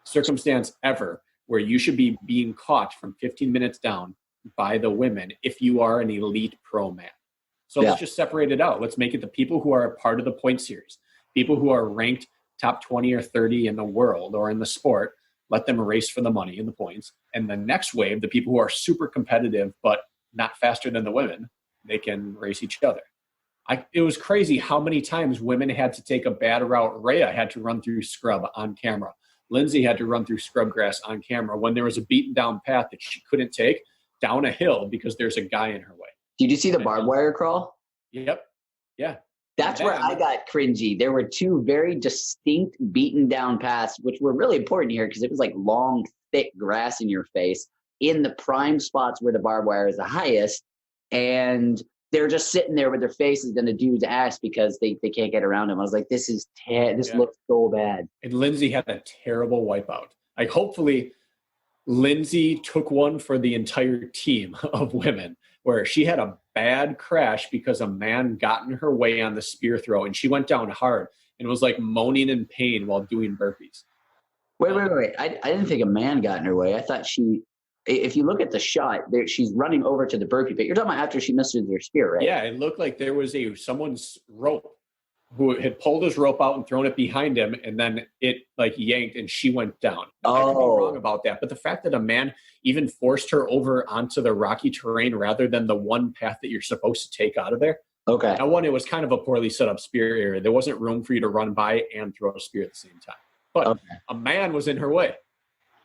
circumstance ever where you should be being caught from 15 minutes down by the women if you are an elite pro man. So let's just separate it out. Let's make it the people who are a part of the point series, people who are ranked top 20 or 30 in the world or in the sport, let them race for the money and the points. And the next wave, the people who are super competitive but not faster than the women, they can race each other. It was crazy how many times women had to take a bad route. Rhea had to run through scrub on camera. Lindsay had to run through scrub grass on camera when there was a beaten down path that she couldn't take down a hill because there's a guy in her way. Did you see the barbed wire crawl? Yep. Yeah. That's where I got cringy. There were 2 very distinct beaten down paths, which were really important here because it was like long, thick grass in your face in the prime spots where the barbed wire is the highest. And they're just sitting there with their faces in a dude's ass because they can't get around him. I was like, this looks so bad. And Lindsay had a terrible wipeout. Like, hopefully Lindsay took one for the entire team of women where she had a bad crash because a man got in her way on the spear throw and she went down hard and was like moaning in pain while doing burpees. Wait. I didn't think a man got in her way. I thought if you look at the shot, she's running over to the burpee pit. You're talking about after she misses her spear, right? Yeah, it looked like there was someone's rope who had pulled his rope out and thrown it behind him, and then it like yanked and she went down. Now, I could be wrong about that, but the fact that a man even forced her over onto the rocky terrain rather than the one path that you're supposed to take out of there. Okay. Now, one, it was kind of a poorly set up spear area. There wasn't room for you to run by and throw a spear at the same time. But a man was in her way,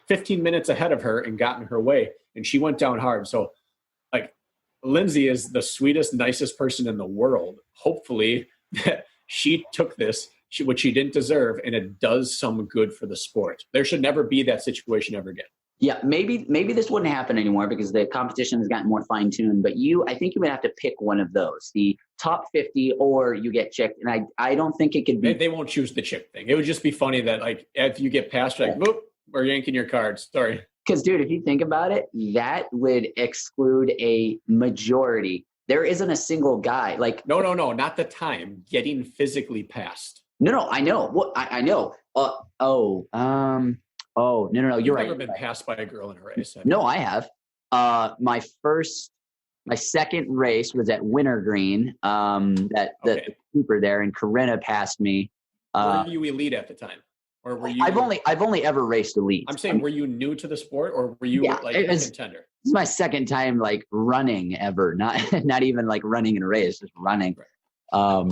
15 minutes ahead of her and got in her way, and she went down hard. So, like, Lindsay is the sweetest, nicest person in the world. Hopefully that she took this, which she didn't deserve, and it does some good for the sport. There should never be that situation ever again. Yeah, maybe this wouldn't happen anymore because the competition has gotten more fine-tuned, but I think you would have to pick one of those, the top 50 or you get chicked. And I don't think it could be. They won't choose the chick thing. It would just be funny that like if you get past, like, whoop, we're yanking your cards. Sorry. Because, dude, if you think about it, that would exclude a majority. There isn't a single guy like. No, not the time. Getting physically past. No, I know. What I know. No. You're right. You've never been passed by a girl in a race. No, I have. My second race was at Wintergreen. The Cooper there, and Corinna passed me. Were you elite at the time, or were you? I've only ever raced elite. I'm saying, were you new to the sport, or were you like a contender? This is my second time like running ever. Not even like running in a race, just running. Right.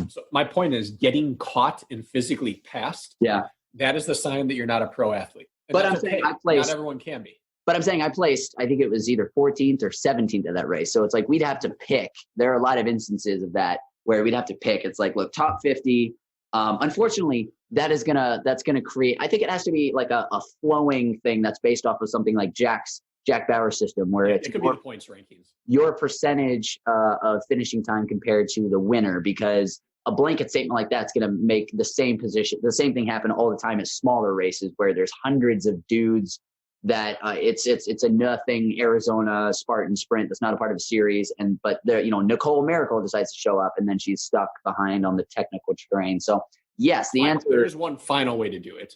So my point is, getting caught and physically passed. Yeah, that is the sign that you're not a pro athlete. And but I'm saying I placed. Not everyone can be. But I'm saying I placed, I think it was either 14th or 17th of that race. So it's like we'd have to pick. There are a lot of instances of that where we'd have to pick. It's like, look, top 50. Unfortunately, that's gonna create. I think it has to be like a flowing thing that's based off of something like Jack Bauer's system, where it could be the points rankings. Your percentage of finishing time compared to the winner, because a blanket statement like that's going to make the same thing happen all the time at smaller races where there's hundreds of dudes that it's a nothing Arizona Spartan sprint that's not a part of a series. But there, Nicole Miracle decides to show up and then she's stuck behind on the technical terrain. So yes, the answer. There's one final way to do it.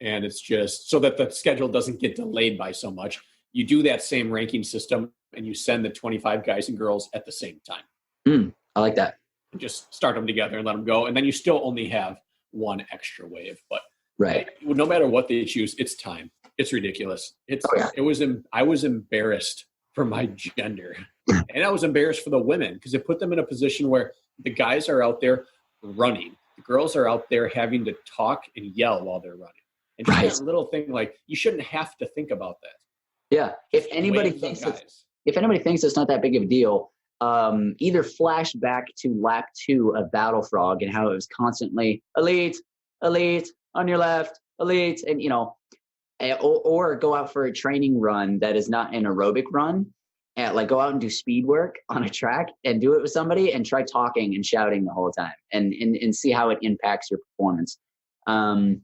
And it's just so that the schedule doesn't get delayed by so much. You do that same ranking system and you send the 25 guys and girls at the same time. I like that. Just start them together and let them go. And then you still only have one extra wave. But right, no matter what they choose, it's time. It's ridiculous. I was embarrassed for my gender. And I was embarrassed for the women because it put them in a position where the guys are out there running. The girls are out there having to talk and yell while they're running. And just that little thing, like, you shouldn't have to think about that. Yeah. If anybody thinks it's not that big of a deal, either flash back to lap 2 of Battle Frog and how it was constantly elite on your left, elite, and or go out for a training run that is not an aerobic run, and like go out and do speed work on a track and do it with somebody and try talking and shouting the whole time and see how it impacts your performance. All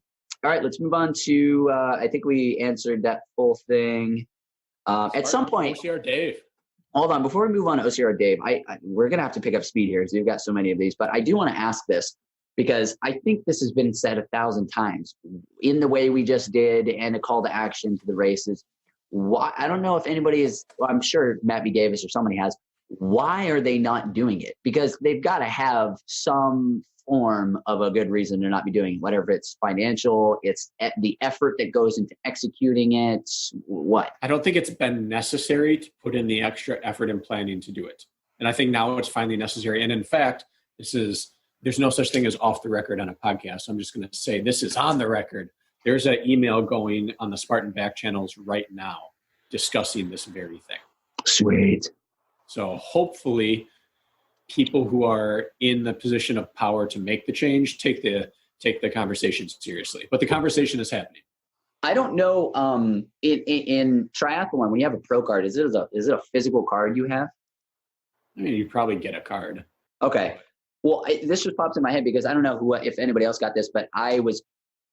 right, let's move on to I think we answered that full thing. At some point, OCR Dave. Hold on, before we move on to OCR Dave, we're gonna have to pick up speed here because we've got so many of these. But I do want to ask this because I think this has been said 1,000 times in the way we just did and a call to action to the races. Why? I don't know if anybody is. Well, I'm sure Matt B. Davis or somebody has. Why are they not doing it? Because they've got to have some form of a good reason to not be doing it, whatever it's financial, it's the effort that goes into executing it. What? I don't think it's been necessary to put in the extra effort and planning to do it. And I think now it's finally necessary. And in fact, there's no such thing as off the record on a podcast. So I'm just going to say this is on the record. There's an email going on the Spartan back channels right now discussing this very thing. Sweet. So hopefully people who are in the position of power to make the change take the conversation seriously. But the conversation is happening. I don't know. In triathlon, when you have a pro card, is it a physical card you have? I mean, you probably get a card. Okay. Well, this just pops in my head because I don't know if anybody else got this, but I was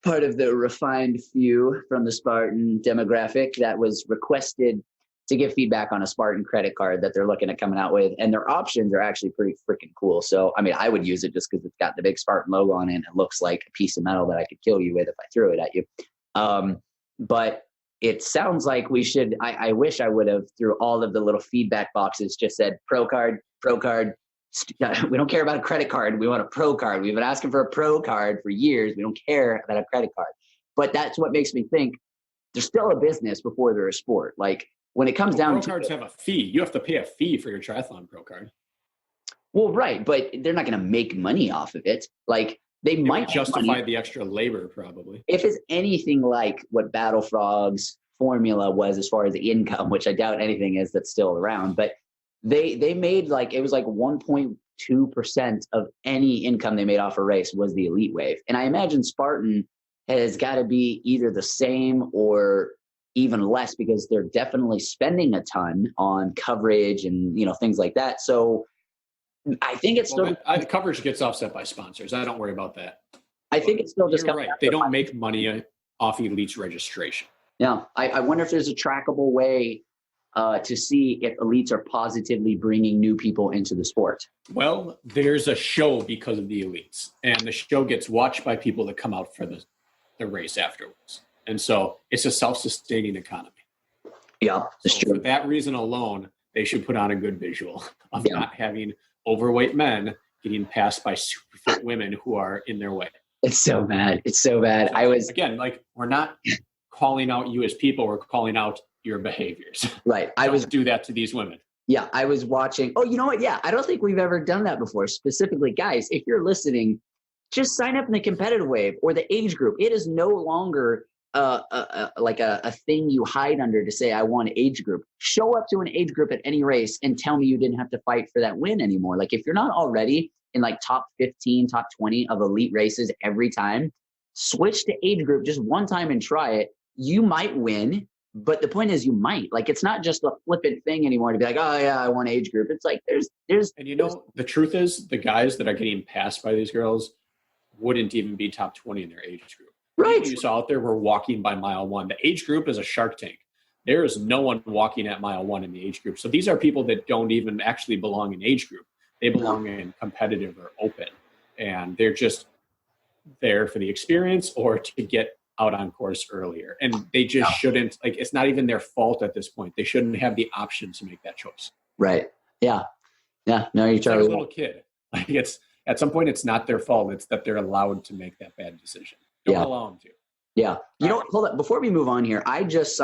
part of the refined few from the Spartan demographic that was requested to give feedback on a Spartan credit card that they're looking at coming out with. And their options are actually pretty freaking cool. So, I mean, I would use it just because it's got the big Spartan logo on it and it looks like a piece of metal that I could kill you with if I threw it at you. But it sounds like we should, I wish I would have, through all of the little feedback boxes, just said pro card. We don't care about a credit card. We want a pro card. We've been asking for a pro card for years. We don't care about a credit card. But that's what makes me think there's still a business before they're a sport. Like when it comes down to pro cards have a fee. You have to pay a fee for your triathlon pro card. Well, right. But they're not going to make money off of it. Like they might justify the extra labor probably. If it's anything like what Battle Frog's formula was as far as the income, which I doubt anything is that's still around, but they made it was like 1.2% of any income they made off a race was the elite wave. And I imagine Spartan has got to be either the same or even less because they're definitely spending a ton on coverage and, things like that. So I think it's still coverage gets offset by sponsors. I don't worry about that. I think it's still just you're right. They don't make money off Elite's registration. Yeah. I wonder if there's a trackable way to see if elites are positively bringing new people into the sport. Well, there's a show because of the elites, and the show gets watched by people that come out for the race afterwards. And so it's a self-sustaining economy. Yeah, that's true. For that reason alone, they should put on a good visual of not having overweight men getting passed by super fit women who are in their way. It's so bad. It's so bad. Again, we're not calling out you as people, we're calling out your behaviors. Right. Don't do that to these women. Yeah, I was watching. Oh, you know what? Yeah, I don't think we've ever done that before. Specifically, guys, if you're listening, just sign up in the competitive wave or the age group. It is no longer like a thing you hide under to say, I want age group. Show up to an age group at any race and tell me you didn't have to fight for that win anymore. Like, if you're not already in like top 15, top 20 of elite races every time, switch to age group just one time and try it. You might win. But the point is, you might. Like, it's not just a flippant thing anymore to be like, oh yeah, I want age group. It's like there's. And the truth is, the guys that are getting passed by these girls wouldn't even be top 20 in their age group. Right. People you saw out there were walking by mile 1. The age group is a Shark Tank. There is no one walking at mile 1 in the age group. So these are people that don't even actually belong in age group. They belong in competitive or open, and they're just there for the experience or to get out on course earlier. And they just shouldn't, it's not even their fault at this point. They shouldn't have the option to make that choice. Right. Yeah. Yeah. No, you're totally like a little kid. It's at some point, it's not their fault. It's that they're allowed to make that bad decision. Don't allow them to. Yeah. Hold up. Before we move on here, I just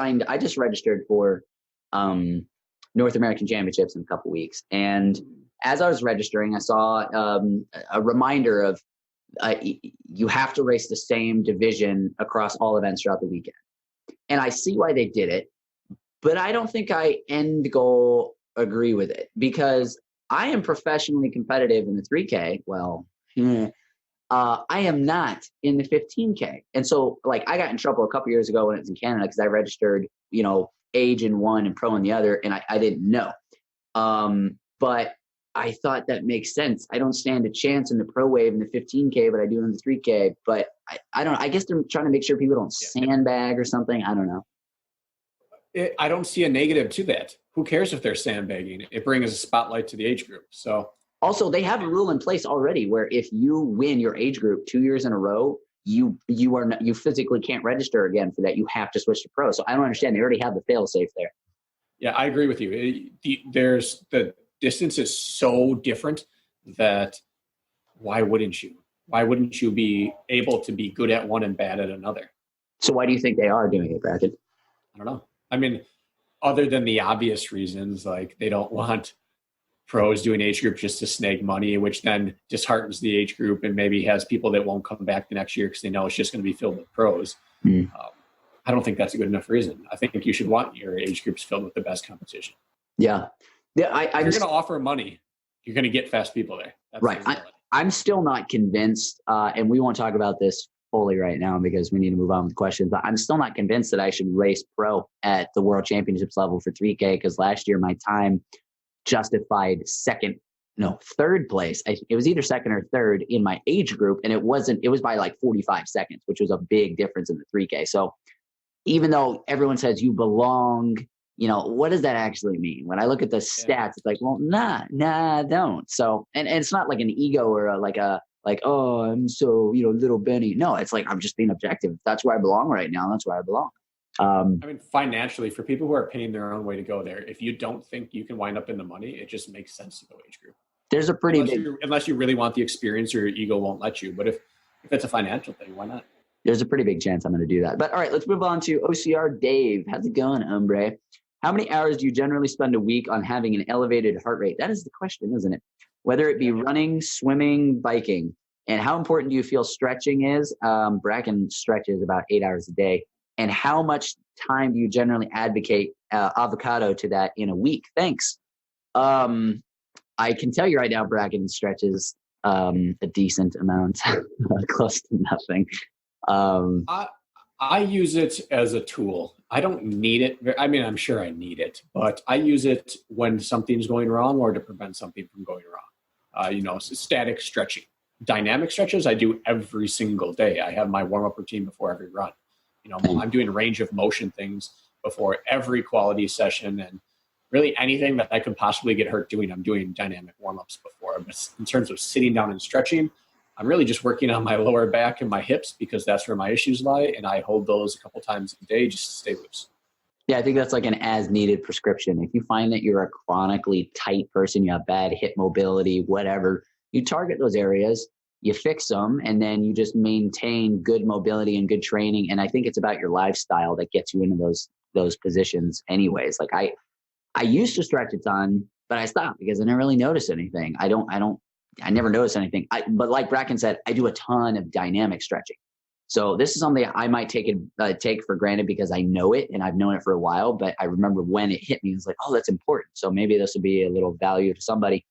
registered for North American Championships in a couple weeks. And as I was registering, I saw a reminder of you have to race the same division across all events throughout the weekend. And I see why they did it, but I don't think I end goal agree with it because I am professionally competitive in the 3K. Well, I am not in the 15K. And so I got in trouble a couple years ago when it was in Canada because I registered, age in one and pro in the other. And I didn't know. But I thought that makes sense. I don't stand a chance in the pro wave in the 15K, but I do in the 3K. But I don't know. I guess they're trying to make sure people don't sandbag or something. I don't know. I don't see a negative to that. Who cares if they're sandbagging? It brings a spotlight to the age group. So also, they have a rule in place already where if you win your age group 2 years in a row, you physically can't register again for that. You have to switch to pro. So I don't understand. They already have the fail safe there. Yeah, I agree with you. There's the distance is so different that why wouldn't you? Why wouldn't you be able to be good at one and bad at another? So why do you think they are doing it, Brakken? I don't know. I mean, other than the obvious reasons, they don't want pros doing age group just to snag money, which then disheartens the age group and maybe has people that won't come back the next year because they know it's just going to be filled with pros. I don't think that's a good enough reason. I think you should want your age groups filled with the best competition. Yeah. Yeah, if you're going to offer money, you're going to get fast people there. That's right. I'm still not convinced, and we won't talk about this fully right now because we need to move on with questions, but I'm still not convinced that I should race pro at the World Championships level for 3K because last year my time justified third place. It was either second or third in my age group, and it was by 45 seconds, which was a big difference in the 3K. So even though everyone says you belong, what does that actually mean? When I look at the stats, it's well, I don't. So, and it's not like an ego or oh, I'm so, little Beni. No, it's I'm just being objective. That's where I belong right now. That's where I belong. Financially, for people who are paying their own way to go there, if you don't think you can wind up in the money, it just makes sense to go age group. There's a pretty unless you really want the experience or your ego won't let you. But if it's a financial thing, why not? There's a pretty big chance I'm going to do that. But all right, let's move on to OCR Dave. How's it going, hombre? How many hours do you generally spend a week on having an elevated heart rate? That is the question, isn't it? Whether it be running, swimming, biking. And how important do you feel stretching is? Brakken stretches about 8 hours a day. And how much time do you generally advocate avocado to that in a week? Thanks. I can tell you right now, Brakken stretches a decent amount, close to nothing. I use it as a tool. I don't need it. I mean, I'm sure I need it, but I use it when something's going wrong or to prevent something from going wrong. Static stretching. Dynamic stretches I do every single day. I have my warm-up routine before every run. I'm doing range of motion things before every quality session, and really anything that I could possibly get hurt doing, I'm doing dynamic warm-ups before. But in terms of sitting down and stretching, I'm really just working on my lower back and my hips because that's where my issues lie, and I hold those a couple times a day just to stay loose. Yeah, I think that's like an as-needed prescription. If you find that you're a chronically tight person, you have bad hip mobility, whatever, you target those areas, you fix them, and then you just maintain good mobility and good training. And I think it's about your lifestyle that gets you into those positions anyways. Like I used to stretch a ton, but I stopped because I didn't really notice anything. I never noticed anything. But like Brakken said, I do a ton of dynamic stretching. So this is something I might take for granted because I know it and I've known it for a while, but I remember when it hit me, it was like, oh, that's important. So maybe this will be a little value to somebody.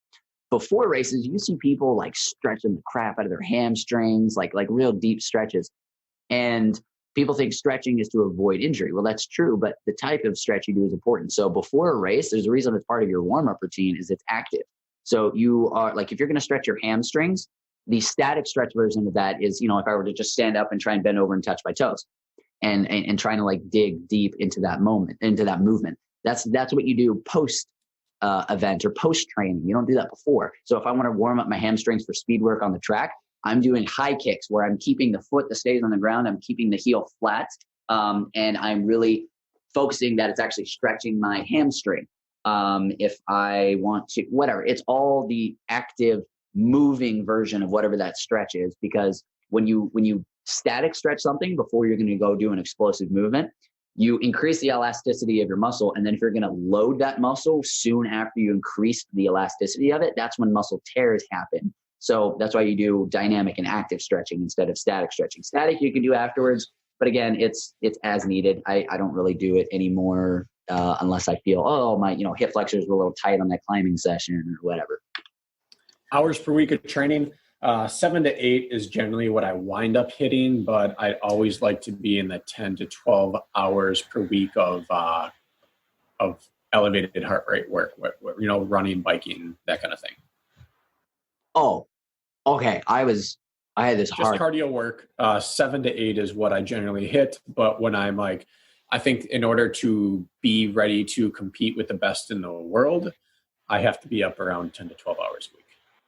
Before races, you see people like stretching the crap out of their hamstrings, like real deep stretches. And people think stretching is to avoid injury. Well, that's true, but the type of stretch you do is important. So before a race, there's a reason it's part of your warm-up routine is it's active. So you are like, if you're going to stretch your hamstrings, the static stretch version of that is, if I were to just stand up and try and bend over and touch my toes and trying to like dig deep into that movement. That's what you do post event or post training. You don't do that before. So if I want to warm up my hamstrings for speed work on the track, I'm doing high kicks where I'm keeping the foot that stays on the ground. I'm keeping the heel flat. And I'm really focusing that it's actually stretching my hamstring. If I want to, whatever, it's all the active moving version of whatever that stretch is, because when you static stretch something before you're going to go do an explosive movement, you increase the elasticity of your muscle. And then if you're going to load that muscle soon after you increase the elasticity of it, that's when muscle tears happen. So that's why you do dynamic and active stretching instead of static stretching. Static you can do afterwards, but again, it's as needed. I don't really do it anymore unless I feel, my hip flexors were a little tight on that climbing session or whatever. Hours per week of training, 7 to 8 is generally what I wind up hitting, but I always like to be in the 10 to 12 hours per week of elevated heart rate work, running, biking, that kind of thing. Oh, okay. I had this just cardio work. 7 to 8 is what I generally hit, but when I'm like, I think in order to be ready to compete with the best in the world, I have to be up around 10 to 12 hours a week.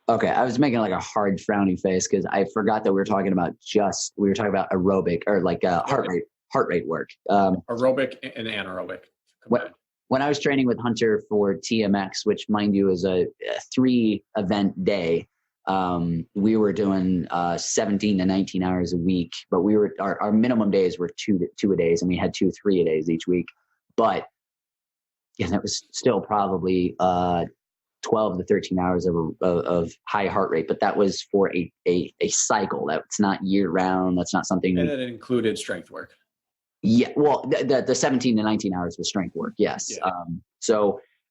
Okay, I was making like a hard frowny face because I forgot that we were talking about aerobic or like heart rate work. Aerobic and anaerobic. When I was training with Hunter for TMX, which mind you is a 3-event day, we were doing 17 to 19 hours a week, but our minimum days were two a days, and we had 2 3-a-days each week. But yeah, that was still probably 12 to 13 hours of high heart rate, but that was for a cycle. That's not year round. That's not something. And it included strength work. Yeah. Well, the 17 to 19 hours was strength work. Yes. Yeah.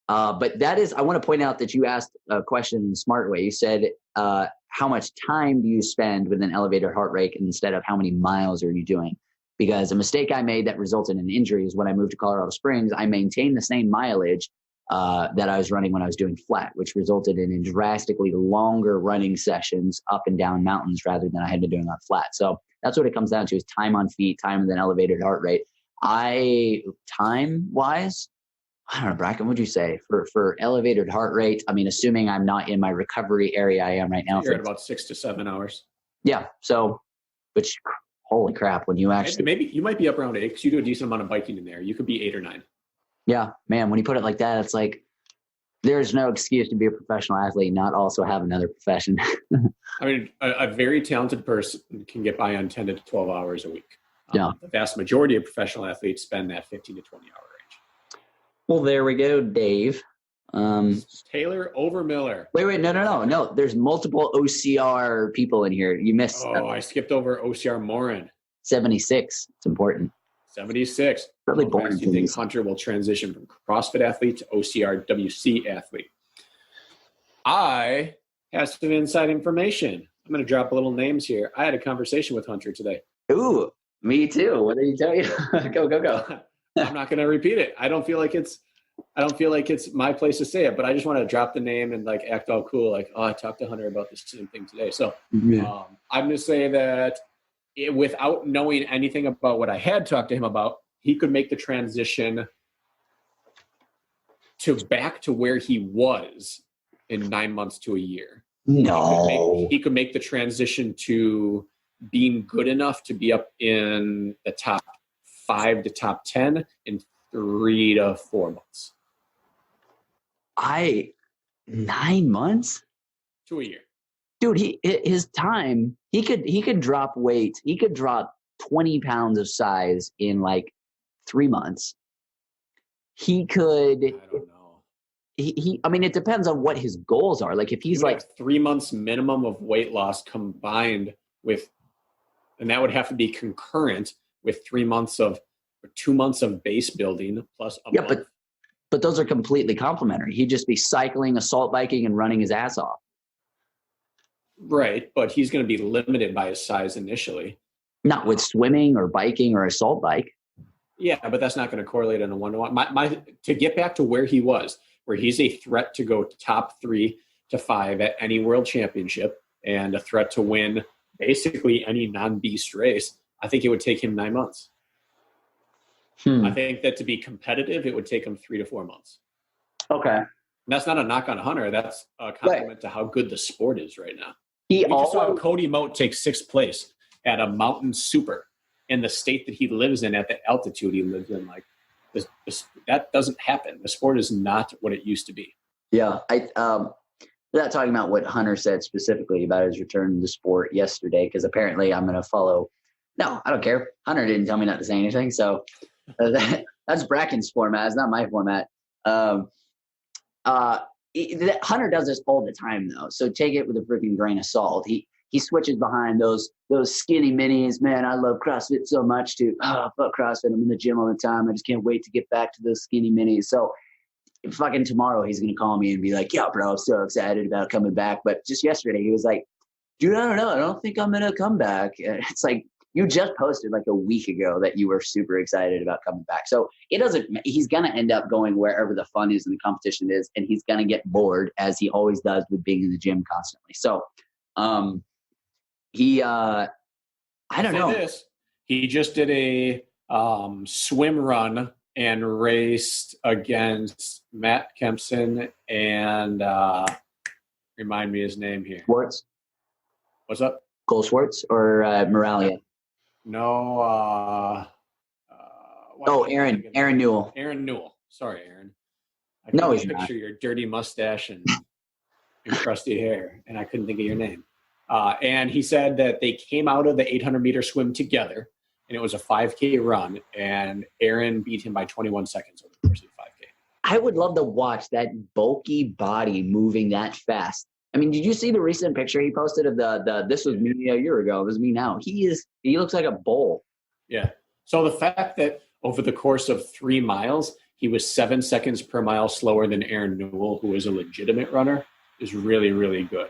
But that is, I want to point out that you asked a question in the smart way. You said, how much time do you spend with an elevated heart rate instead of how many miles are you doing? Because a mistake I made that resulted in injury is when I moved to Colorado Springs, I maintained the same mileage that I was running when I was doing flat, which resulted in drastically longer running sessions up and down mountains rather than I had been doing on flat. So that's what it comes down to is time on feet, time with an elevated heart rate. Time-wise, I don't know, Brakken, what'd you say? For elevated heart rate, I mean, assuming I'm not in my recovery area I am right now. You're at about 6 to 7 hours. Yeah. So, which, holy crap, when you actually... Maybe you might be up around 8 because you do a decent amount of biking in there. You could be 8 or 9. Yeah, man, when you put it like that, it's like there's no excuse to be a professional athlete and not also have another profession. I mean, a very talented person can get by on 10 to 12 hours a week. Yeah. The vast majority of professional athletes spend that 15 to 20 hour range. Well, there we go, Dave. Taylor Overmiller. Wait, no. There's multiple OCR people in here. You missed. I skipped over OCR Morin. 76. It's important. 76. Really boring. Do you think Hunter will transition from CrossFit athlete to OCR WC athlete? I have some inside information. I'm going to drop little names here. I had a conversation with Hunter today. Ooh, Me too. What did he tell you? Go. I'm not going to repeat it. I don't feel like it's my place to say it, but I just want to drop the name and like act all cool. Like, oh, I talked to Hunter about this same thing today. So I'm going to say that without knowing anything about what I had talked to him about, he could make the transition back to where he was in 9 months to a year. No. He could make the transition to being good enough to be up in the top 5 to top 10 in 3 to 4 months. 9 months? To a year. Dude, his time, he could drop weight. He could drop 20 pounds of size in like 3 months. He could. I don't know. I mean, it depends on what his goals are. Like if he's like 3 months minimum of weight loss combined with, and that would have to be concurrent with 3 months of, or 2 months of base building plus a month. But those are completely complementary. He'd just be cycling, assault biking, and running his ass off. Right, but he's going to be limited by his size initially. Not with swimming or biking or assault bike. Yeah, but that's not going to correlate in a one-to-one. To get back to where he was, where he's a threat to go top 3 to 5 at any world championship and a threat to win basically any non-beast race, I think it would take him 9 months. I think that to be competitive, it would take him 3 to 4 months. Okay. And that's not a knock on Hunter. That's a compliment to how good the sport is right now. We just saw Cody Moat take 6th place at a mountain super in the state that he lives in at the altitude he lives in. Like that doesn't happen. The sport is not what it used to be. Yeah. Without talking about what Hunter said specifically about his return to the sport yesterday, because apparently I'm going to follow. No, I don't care. Hunter didn't tell me not to say anything. So that's Brakken's format. It's not my format. Hunter does this all the time though. So take it with a freaking grain of salt. He switches behind those skinny minis. Man, I love CrossFit so much too. Fuck CrossFit. I'm in the gym all the time. I just can't wait to get back to those skinny minis. So fucking tomorrow he's going to call me and be like, yeah, bro, I'm so excited about coming back. But just yesterday he was like, dude, I don't know. I don't think I'm going to come back. And it's like, you just posted like a week ago that you were super excited about coming back. So he's going to end up going wherever the fun is and the competition is. And he's going to get bored as he always does with being in the gym constantly. So, I don't know. He just did a swim run and raced against Matt Kempson and remind me his name here. Schwartz. What's up? Cole Schwartz or Moralia? No. Aaron Newell. Aaron Newell. Sorry, Aaron. I no, he's picture your dirty mustache and crusty hair, and I couldn't think of your name. And he said that they came out of the 800-meter swim together, and it was a 5K run, and Aaron beat him by 21 seconds over the course of the 5K. I would love to watch that bulky body moving that fast. I mean, did you see the recent picture he posted of this was me a year ago, this is me now. He looks like a bull. Yeah. So the fact that over the course of 3 miles, he was 7 seconds per mile slower than Aaron Newell, who is a legitimate runner, is really, really good.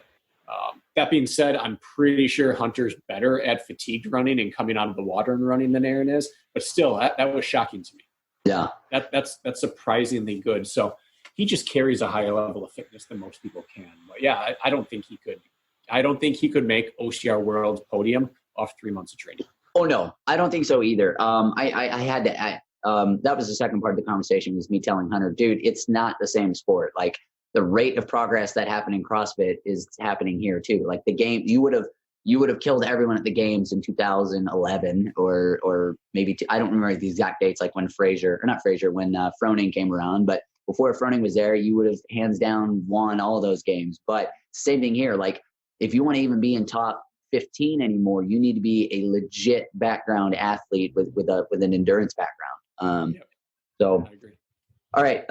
That being said, I'm pretty sure Hunter's better at fatigued running and coming out of the water and running than Aaron is. But still, that was shocking to me. Yeah. That's surprisingly good. So he just carries a higher level of fitness than most people can. But yeah, I don't think he could. I don't think he could make OCR World podium off 3 months of training. Oh no, I don't think so either. I had to. That was the second part of the conversation, was me telling Hunter, dude, it's not the same sport. Like the rate of progress that happened in CrossFit is happening here too. Like the game, you would have killed everyone at the games in 2011 or maybe I don't remember the exact dates, like when when Froning came around, but before Froning was there, you would have hands down won all of those games. But same thing here. Like if you want to even be in top 15 anymore, you need to be a legit background athlete with an endurance background. So I agree. All right.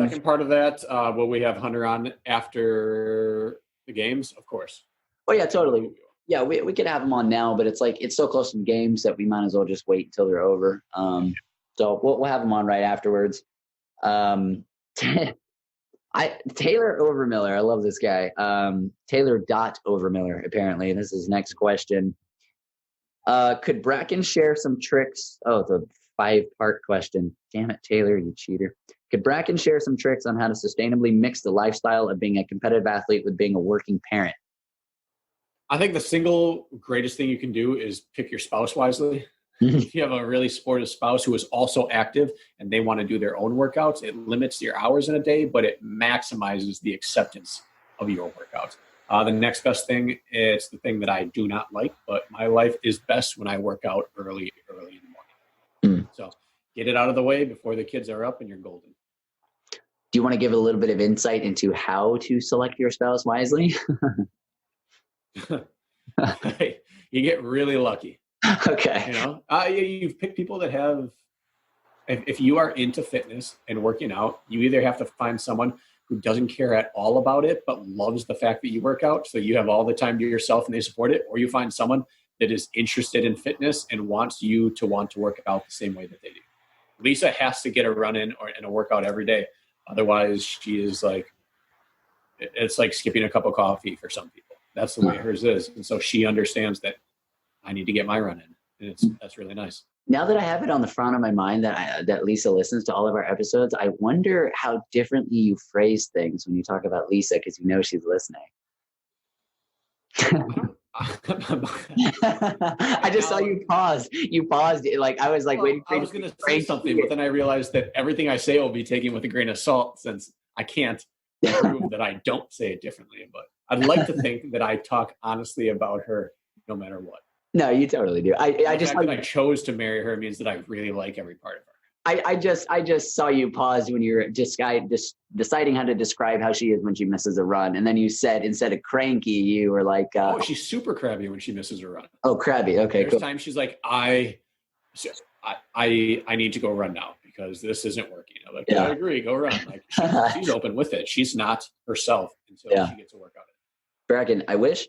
Second part of that, will we have Hunter on after the games? Of course. Oh yeah, totally. Yeah, we could have him on now, but it's like it's so close to the games that we might as well just wait until they're over. So we'll have him on right afterwards. Taylor Overmiller, I love this guy. Taylor Overmiller, apparently. This is his next question. Could Bracken share some tricks? Oh, the 5-part question. Damn it, Taylor, you cheater. Could Bracken share some tricks on how to sustainably mix the lifestyle of being a competitive athlete with being a working parent? I think the single greatest thing you can do is pick your spouse wisely. If you have a really supportive spouse who is also active and they want to do their own workouts, it limits your hours in a day, but it maximizes the acceptance of your workouts. The next best thing is the thing that I do not like, but my life is best when I work out early in the morning. So get it out of the way before the kids are up and you're golden. Do you want to give a little bit of insight into how to select your spouse wisely? You get really lucky. Okay. You know, you've picked people that have, if you are into fitness and working out, you either have to find someone who doesn't care at all about it, but loves the fact that you work out. So you have all the time to yourself and they support it, or you find someone that is interested in fitness and wants you to want to work out the same way that they do. Lisa has to get a run in or in a workout every day. Otherwise she is like, it's like skipping a cup of coffee for some people. That's the way hers is. And so she understands that I need to get my run in. And that's really nice. Now that I have it on the front of my mind that Lisa listens to all of our episodes, I wonder how differently you phrase things when you talk about Lisa, because you know she's listening. I just saw you pause. You paused. Like I was like waiting for you. I was going to say something, but then I realized that everything I say will be taken with a grain of salt since I can't prove that I don't say it differently. But I'd like to think that I talk honestly about her no matter what. No, you totally do. I just that I chose to marry her means that I really like every part of her. I just saw you pause when you were deciding how to describe how she is when she misses a run, and then you said instead of cranky, you were like, "Oh, she's super crabby when she misses a run." Oh, crabby. Okay, There's times she's like, I need to go run now because this isn't working. I'm like, I agree, go run. Like she's open with it. She's not herself until she gets a workout in. Bracken, I wish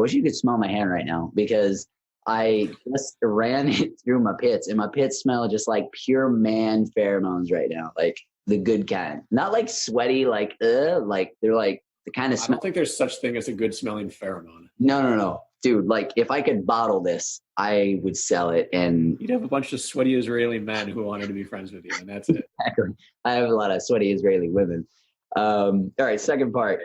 you could smell my hand right now because I just ran it through my pits and my pits smell just like pure man pheromones right now. Like the good kind, not like sweaty, like they're like the kind of smell. I don't think there's such thing as a good smelling pheromone. No. Dude, like if I could bottle this, I would sell it. And you'd have a bunch of sweaty Israeli men who wanted to be friends with you. And that's it. Exactly. I have a lot of sweaty Israeli women. All right. Second part.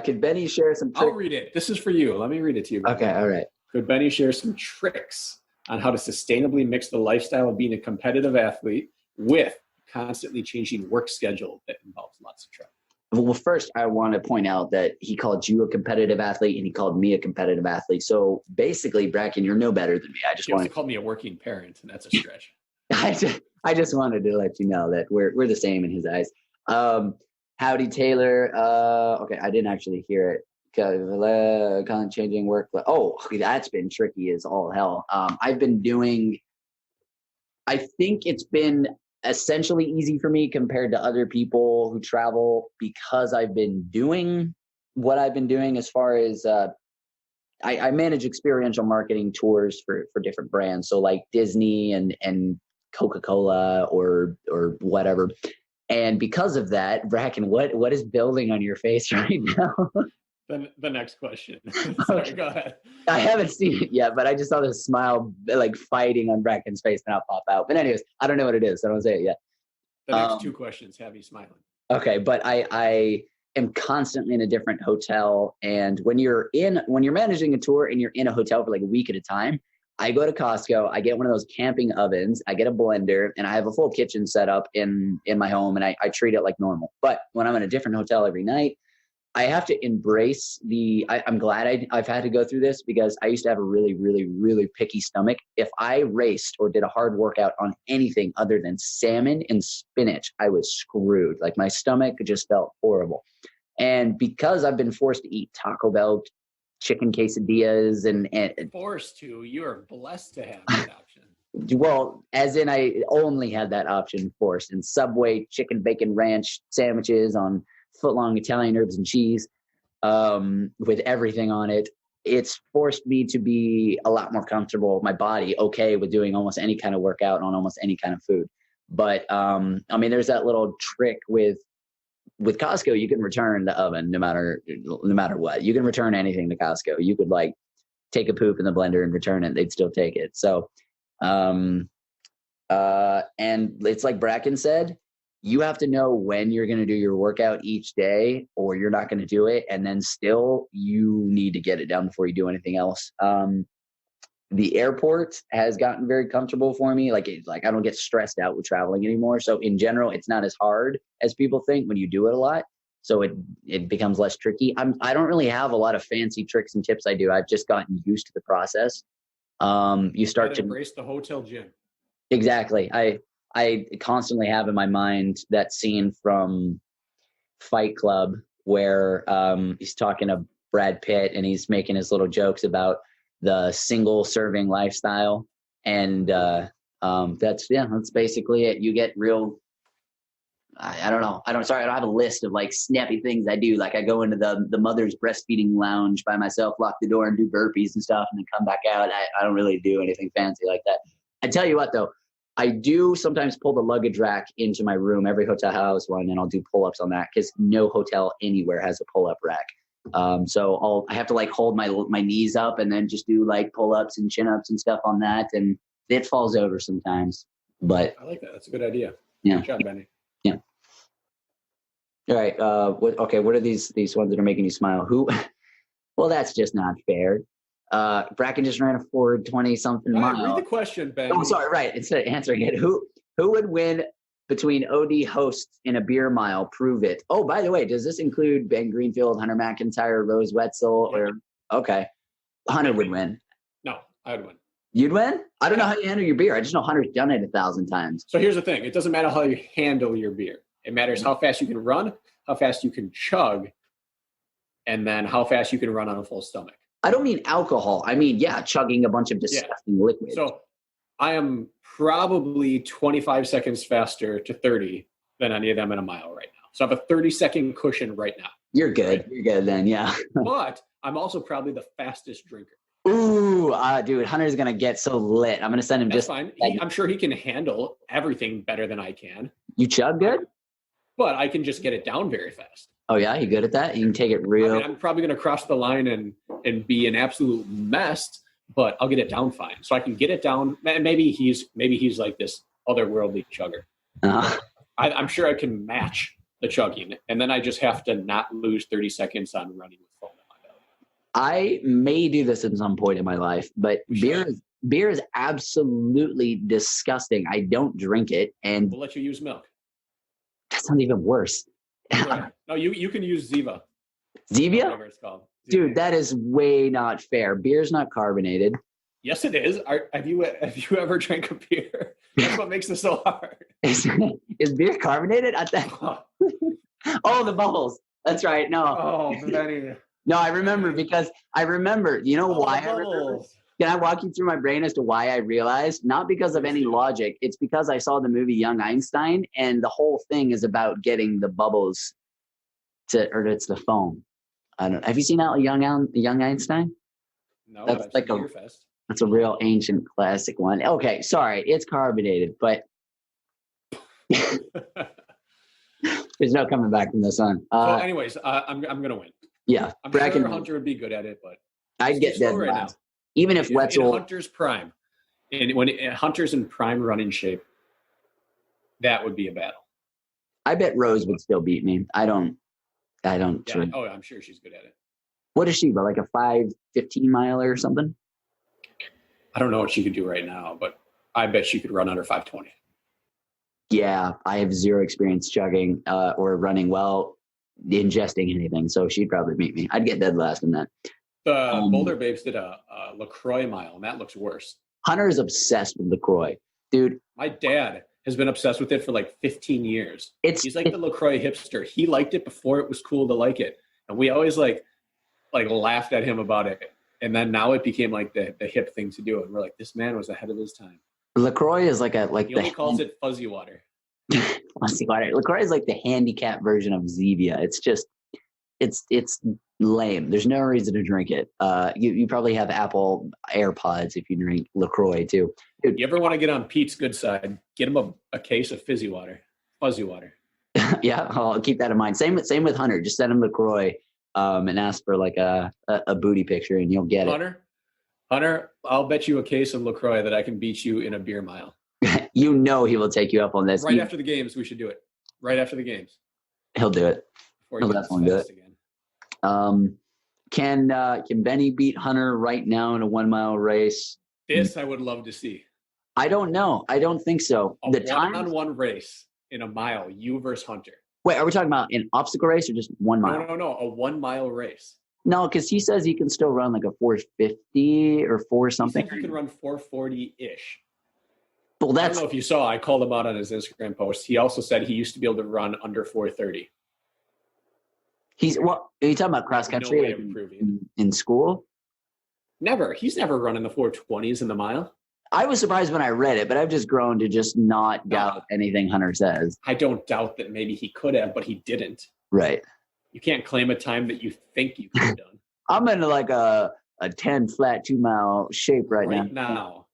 Could Beni share some tricks? I'll read it. This is for you. Let me read it to you. Okay. All right. Could Beni share some tricks on how to sustainably mix the lifestyle of being a competitive athlete with a constantly changing work schedule that involves lots of travel? Well, first, I want to point out that he called you a competitive athlete and he called me a competitive athlete. So basically, Bracken, you're no better than me. I just want to call me a working parent, and that's a stretch. I just wanted to let you know that we're the same in his eyes. Howdy, Taylor. Okay, I didn't actually hear it. Kind of changing work. Oh, that's been tricky as all hell. I think it's been essentially easy for me compared to other people who travel because I've been doing what I've been doing as far as I manage experiential marketing tours for different brands. So like Disney and Coca-Cola or whatever. And because of that, Bracken, what is building on your face right now? The next question. Sorry, go ahead. I haven't seen it yet, but I just saw this smile like fighting on Bracken's face and I'll pop out. But anyways, I don't know what it is, so I don't say it yet. The next two questions have you smiling. Okay, but I am constantly in a different hotel. And when you're managing a tour and you're in a hotel for like a week at a time, I go to Costco, I get one of those camping ovens, I get a blender, and I have a full kitchen set up in my home, and I treat it like normal. But when I'm in a different hotel every night, I have to embrace I'm glad I've had to go through this because I used to have a really, really, really picky stomach. If I raced or did a hard workout on anything other than salmon and spinach, I was screwed. Like my stomach just felt horrible. And because I've been forced to eat Taco Bell chicken quesadillas and forced to, you are blessed to have that option. Well, as in I only had that option forced, and Subway chicken bacon ranch sandwiches on foot-long Italian herbs and cheese with everything on it. It's forced me to be a lot more comfortable with my body, okay with doing almost any kind of workout on almost any kind of food. But I mean, there's that little trick with Costco. You can return the oven no matter what. You can return anything to Costco. You could like take a poop in the blender and return it, they'd still take it. So, and it's like Brakken said, you have to know when you're going to do your workout each day, or you're not going to do it. And then still you need to get it done before you do anything else. The airport has gotten very comfortable for me. Like I don't get stressed out with traveling anymore. So in general, it's not as hard as people think when you do it a lot. So it becomes less tricky. I don't really have a lot of fancy tricks and tips I do. I've just gotten used to the process. You start to embrace the hotel gym. Exactly. I constantly have in my mind that scene from Fight Club where he's talking to Brad Pitt and he's making his little jokes about the single serving lifestyle. And that's basically it. You get real, I don't know. I don't have a list of like snappy things I do. Like I go into the mother's breastfeeding lounge by myself, lock the door and do burpees and stuff and then come back out. I don't really do anything fancy like that. I tell you what though, I do sometimes pull the luggage rack into my room. Every hotel has one, and I'll do pull-ups on that because no hotel anywhere has a pull-up rack. So I have to like hold my knees up and then just do like pull-ups and chin-ups and stuff on that, and it falls over sometimes. But I like that. That's a good idea. Yeah. Good job, Beni. Yeah. All right. What are these ones that are making you smile? Who? Well, that's just not fair. Brakken just ran a 420-something mile. Read the question, Ben. Oh, sorry. Right. Instead of answering it, who would win between OD hosts in a beer mile? Prove it. Oh, by the way, does this include Ben Greenfield, Hunter McIntyre, Rose Wetzel, or okay? Hunter would win. No, I would win. You'd win? I don't know how you handle your beer. I just know Hunter's done it 1,000 times. So here's the thing: it doesn't matter how you handle your beer. It matters how fast you can run, how fast you can chug, and then how fast you can run on a full stomach. I don't mean alcohol. I mean, chugging a bunch of disgusting liquid. So I am probably 25 seconds faster to 30 than any of them in a mile right now. So I have a 30-second cushion right now. You're good. Right? You're good then, yeah. But I'm also probably the fastest drinker. Ooh, dude, Hunter's going to get so lit. I'm going to send him That's fine. I'm sure he can handle everything better than I can. You chug good? But I can just get it down very fast. Oh, yeah? You good at that? You can take it real. I'm probably going to cross the line and be an absolute mess, but I'll get it down fine. So I can get it down. Maybe he's like this otherworldly chugger. I'm sure I can match the chugging, and then I just have to not lose 30 seconds on running with foam in my belly. I may do this at some point in my life, but beer is absolutely disgusting. I don't drink it, and we'll let you use milk. That sounds even worse. Right. No, you can use Ziva. Zevia? Whatever it's called. Zevia. Dude, that is way not fair. Beer's not carbonated. Yes, it is. Have you ever drank a beer? That's what makes it so hard. Is beer carbonated? Oh, the bubbles. That's right. No. Oh, Beni. No, I remember because you know why I remember? Can I walk you through my brain as to why I realized? Not because of any logic. It's because I saw the movie Young Einstein, and the whole thing is about getting the bubbles it's the foam. I don't. Have you seen that Young Einstein? No, that's like that's a real ancient classic one. Okay, sorry, it's carbonated, but there's no coming back from this one. So, anyways, I'm gonna win. Yeah, I'm sure Hunter would be good at it, but I'd get dead right now. Even if Wetzel in Hunter's prime, and when Hunter's in prime running shape, that would be a battle. I bet Rose would still beat me. I don't. Yeah, oh, I'm sure she's good at it. What is she? Like a 5:15 miler or something? I don't know what she could do right now, but I bet she could run under 5:20. Yeah, I have zero experience chugging or running well, ingesting anything, so she'd probably beat me. I'd get dead last in that. The Boulder Babes did a LaCroix mile, and that looks worse. Hunter is obsessed with LaCroix. Dude. My dad has been obsessed with it for like 15 years. He's like the LaCroix hipster. He liked it before it was cool to like it. And we always like laughed at him about it. And then now it became like the hip thing to do. And we're like, this man was ahead of his time. LaCroix is like he only calls it fuzzy water. Fuzzy water. LaCroix is like the handicap version of Zevia. It's just, it's lame. There's no reason to drink it. You probably have Apple AirPods if you drink LaCroix too. Dude. You ever want to get on Pete's good side, get him a case of fuzzy water. Yeah, I'll keep that in mind. Same with Hunter. Just send him LaCroix and ask for like a booty picture and you'll get Hunter, Hunter, I'll bet you a case of LaCroix that I can beat you in a beer mile. You know he will take you up on this. Right after the games, we should do it. Right after the games. He'll do it. He'll definitely do it. Again. Can Beni beat Hunter right now in a 1 mile race? This I would love to see. I don't know. I don't think so. A one-on-one race in a mile, you versus Hunter. Wait, are we talking about an obstacle race or just 1 mile? No. A 1 mile race. No, because he says he can still run like a 450 or 4 something. He can run 440-ish. Well, I don't know if you saw, I called him out on his Instagram post. He also said he used to be able to run under 430. Are you talking about cross country No in school? Never. He's never run in the 420s in the mile. I was surprised when I read it, but I've just grown to just not doubt anything Hunter says. I don't doubt that maybe he could have, but he didn't. Right. You can't claim a time that you think you could have done. I'm in like a 10 flat 2 mile shape right now. Right now,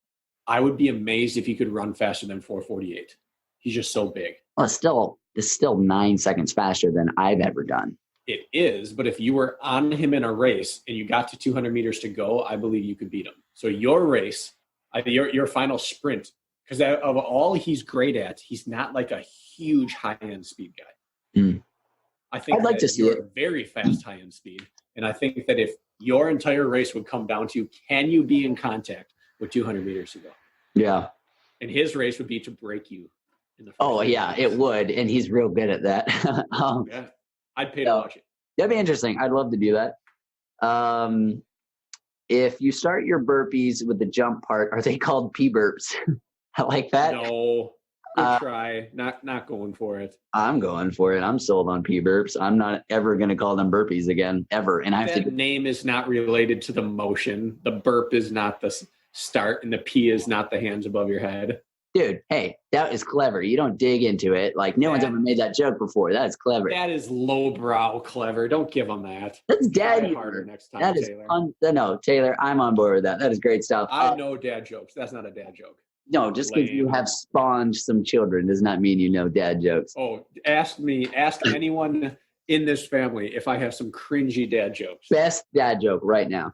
I would be amazed if he could run faster than 448. He's just so big. Well, it's still 9 seconds faster than I've ever done. It is, but if you were on him in a race and you got to 200 meters to go, I believe you could beat him. So your race, your final sprint, because of all he's great at, he's not like a huge high-end speed guy. Mm. I think I'd like to see you're a very fast high-end speed, and I think that if your entire race would come down to, can you be in contact with 200 meters to go? Yeah. And his race would be to break you. In the first it would, and he's real good at that. Yeah. I'd pay to watch it. That'd be interesting. I'd love to do that. If you start your burpees with the jump part, are they called P-burps? I like that. No. Good try. Not going for it. I'm going for it. I'm sold on P-burps. I'm not ever going to call them burpees again, ever. And that name is not related to the motion. The burp is not the start, and the P is not the hands above your head. Dude, hey, that is clever. You don't dig into it. Like, no one's ever made that joke before. That is clever. That is lowbrow clever. Don't give them that. That's dad harder next time, that is Taylor. No, Taylor, I'm on board with that. That is great stuff. I know dad jokes. That's not a dad joke. No, just because you have spawned some children does not mean you know dad jokes. Oh, ask anyone in this family if I have some cringy dad jokes. Best dad joke right now.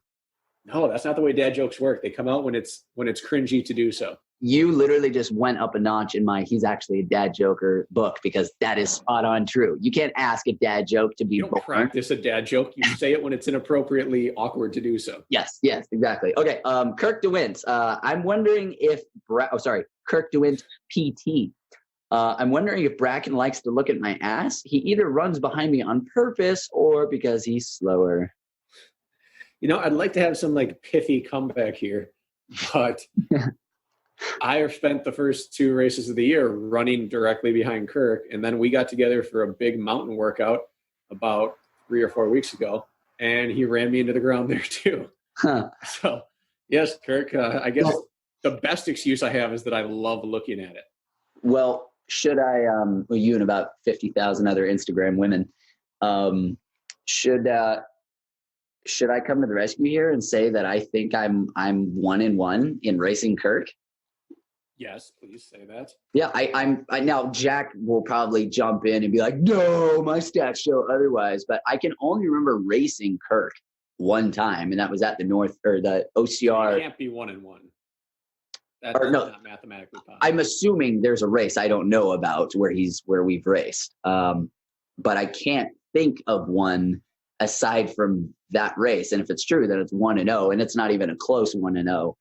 No, that's not the way dad jokes work. They come out when it's cringy to do so. You literally just went up a notch in my He's Actually a Dad Joker book, because that is spot on true. You can't ask a dad joke to be You don't practice a dad joke. You say it when it's inappropriately awkward to do so. Yes, exactly. Okay, Kirk Dewindt. I'm wondering if Kirk Dewindt PT. I'm wondering if Brakken likes to look at my ass. He either runs behind me on purpose or because he's slower. I'd like to have some pithy comeback here, but I have spent the first 2 races of the year running directly behind Kirk, and then we got together for a big mountain workout about 3 or 4 weeks ago, and he ran me into the ground there too. Huh. So, yes, Kirk, I guess the best excuse I have is that I love looking at it. Well, should I, you and about 50,000 other Instagram women, should I come to the rescue here and say that I think I'm 1-1 in racing Kirk? Yes, please say that. Yeah, I now Jack will probably jump in and be like, no, my stats show otherwise. But I can only remember racing Kirk one time, and that was at the the OCR. It can't be 1-1. That's not mathematically possible. I'm assuming there's a race I don't know about where we've raced. But I can't think of one aside from that race. And if it's true, then it's 1-0, and it's not even a close 1-0.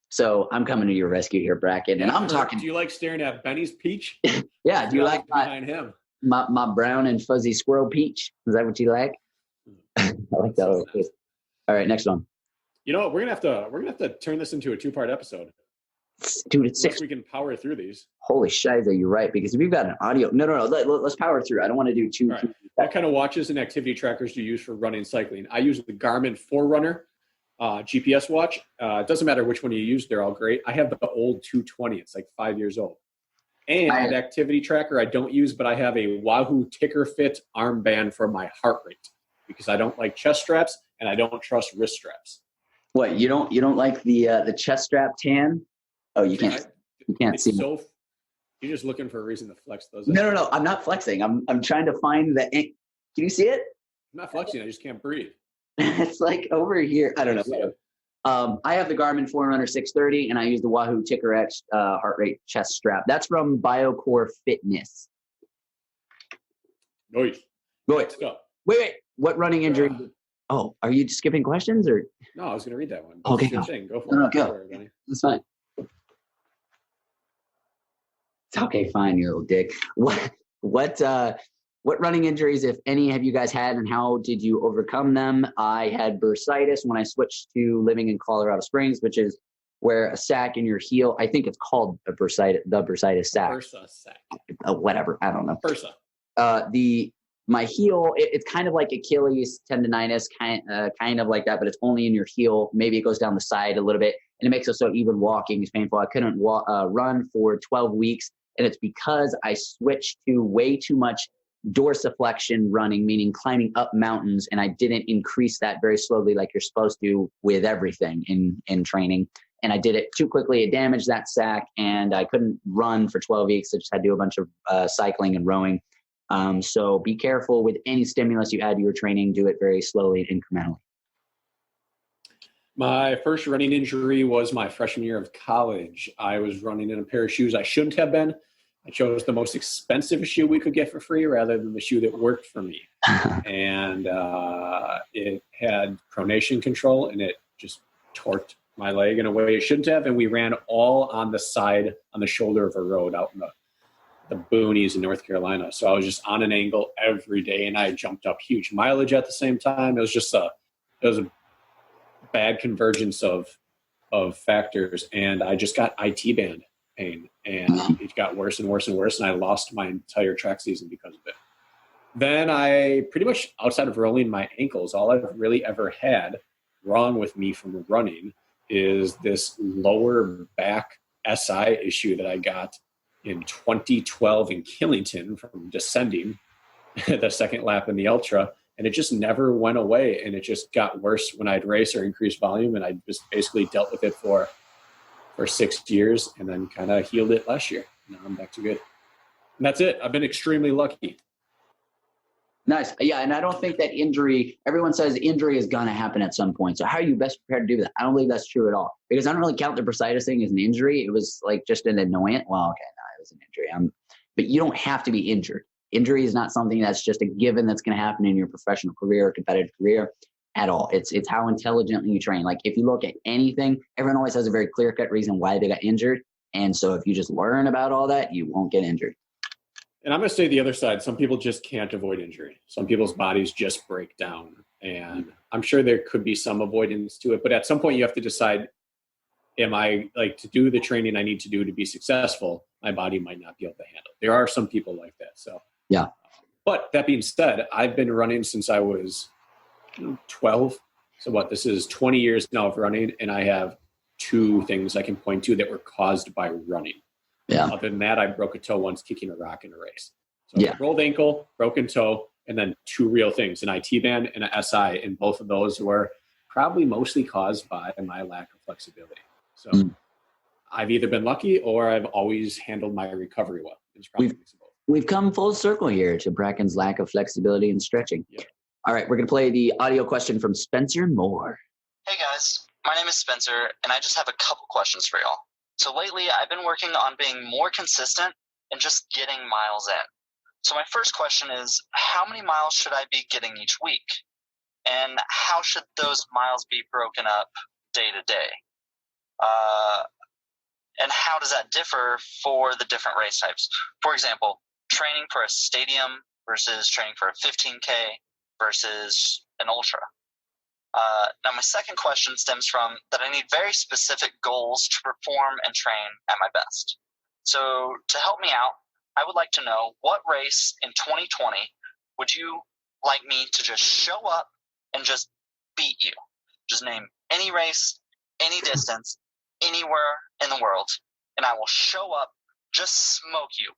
So I'm coming to your rescue here, Brakken, and I'm talking. Do you like staring at Beni's peach? Yeah. Do you like behind him? My brown and fuzzy squirrel peach? Is that what you like? I like that. Nice. All right, next one. You know what? We're gonna have to turn this into a 2-part episode. Dude, it's 6. We can power through these. Holy shiza, you're right, because we've got an audio. No. Let's power through. I don't want to do 2. Right. What kind of watches and activity trackers do you use for running and cycling? I use the Garmin Forerunner GPS watch. It doesn't matter which one you use. They're all great. I have the old 220. It's like 5 years old. And an activity tracker I don't use, but I have a Wahoo Ticker Fit armband for my heart rate, because I don't like chest straps and I don't trust wrist straps. What, you don't like the chest strap tan? Oh, you can't see. So you're just looking for a reason to flex those. No. I'm not flexing. I'm trying to find the. Can you see it? I'm not flexing. I just can't breathe. It's like over here. I don't know. I have the Garmin Forerunner 630, and I use the Wahoo Ticker X heart rate chest strap. That's from BioCore Fitness. Nice. Let's go. Wait. What running injury? Oh, are you skipping questions or? No, I was going to read that one. Okay, go for it. Go. That's fine. It's okay, fine, you little dick. What running injuries, if any, have you guys had, and how did you overcome them? I had bursitis when I switched to living in Colorado Springs, which is where a sac in your heel, I think it's called the bursitis sac. Bursa sac. Whatever, I don't know. Bursa. My heel, it's kind of like Achilles tendonitis, kind of like that, but it's only in your heel. Maybe it goes down the side a little bit, and it makes it so even walking is painful. I couldn't run for 12 weeks, and it's because I switched to way too much dorsiflexion running, meaning climbing up mountains, and I didn't increase that very slowly like you're supposed to with everything in training. And I did it too quickly. It damaged that sac, and I couldn't run for 12 weeks. I just had to do a bunch of cycling and rowing. So be careful with any stimulus you add to your training. Do it very slowly and incrementally. My first running injury was my freshman year of college. I was running in a pair of shoes I shouldn't have been. I chose the most expensive shoe we could get for free rather than the shoe that worked for me. And it had pronation control, and it just torqued my leg in a way it shouldn't have. And we ran all on the side, on the shoulder of a road out in the boonies in North Carolina. So I was just on an angle every day, and I jumped up huge mileage at the same time. It was a bad convergence of factors, and I just got IT band pain, and it got worse and worse and worse, and I lost my entire track season because of it. Then I pretty much, outside of rolling my ankles, all I've really ever had wrong with me from running is this lower back SI issue that I got in 2012 in Killington from descending the second lap in the Ultra, and it just never went away, and it just got worse when I'd race or increase volume, and I just basically dealt with it for 6 years, and then kind of healed it last year. Now I'm back to good. And that's it. I've been extremely lucky. Nice. Yeah, and I don't think that injury, everyone says injury is going to happen at some point. So how are you best prepared to do that? I don't believe that's true at all, because I don't really count the bursitis thing as an injury. It was like just an annoyance. Well, okay, no, it was an injury. But you don't have to be injured. Injury is not something that's just a given that's going to happen in your professional career or competitive career at all. It's how intelligently you train. Like if you look at anything, everyone always has a very clear-cut reason why they got injured. And so if you just learn about all that, you won't get injured. And I'm going to say the other side. Some people just can't avoid injury. Some people's bodies just break down. And I'm sure there could be some avoidance to it. But at some point you have to decide, am I like to do the training I need to do to be successful? My body might not be able to handle it. There are some people like that. So yeah. But that being said, I've been running since I was 12. So this is 20 years now of running. And I have 2 things I can point to that were caused by running. Yeah. Other than that, I broke a toe once kicking a rock in a race. So yeah. Rolled ankle, broken toe, and then 2 real things, an IT band and an SI. And both of those were probably mostly caused by my lack of flexibility. So I've either been lucky or I've always handled my recovery well. It's probably we've come full circle here to Brakken's lack of flexibility and stretching. Yep. All right, we're going to play the audio question from Spencer Moore. Hey guys, my name is Spencer, and I just have a couple questions for y'all. So lately, I've been working on being more consistent and just getting miles in. So my first question is, how many miles should I be getting each week? And how should those miles be broken up day to day? And how does that differ for the different race types? For example, training for a stadium versus training for a 15K versus an ultra. Now, my second question stems from that I need very specific goals to perform and train at my best. So to help me out, I would like to know, what race in 2020 would you like me to just show up and just beat you? Just name any race, any distance, anywhere in the world, and I will show up, just smoke you,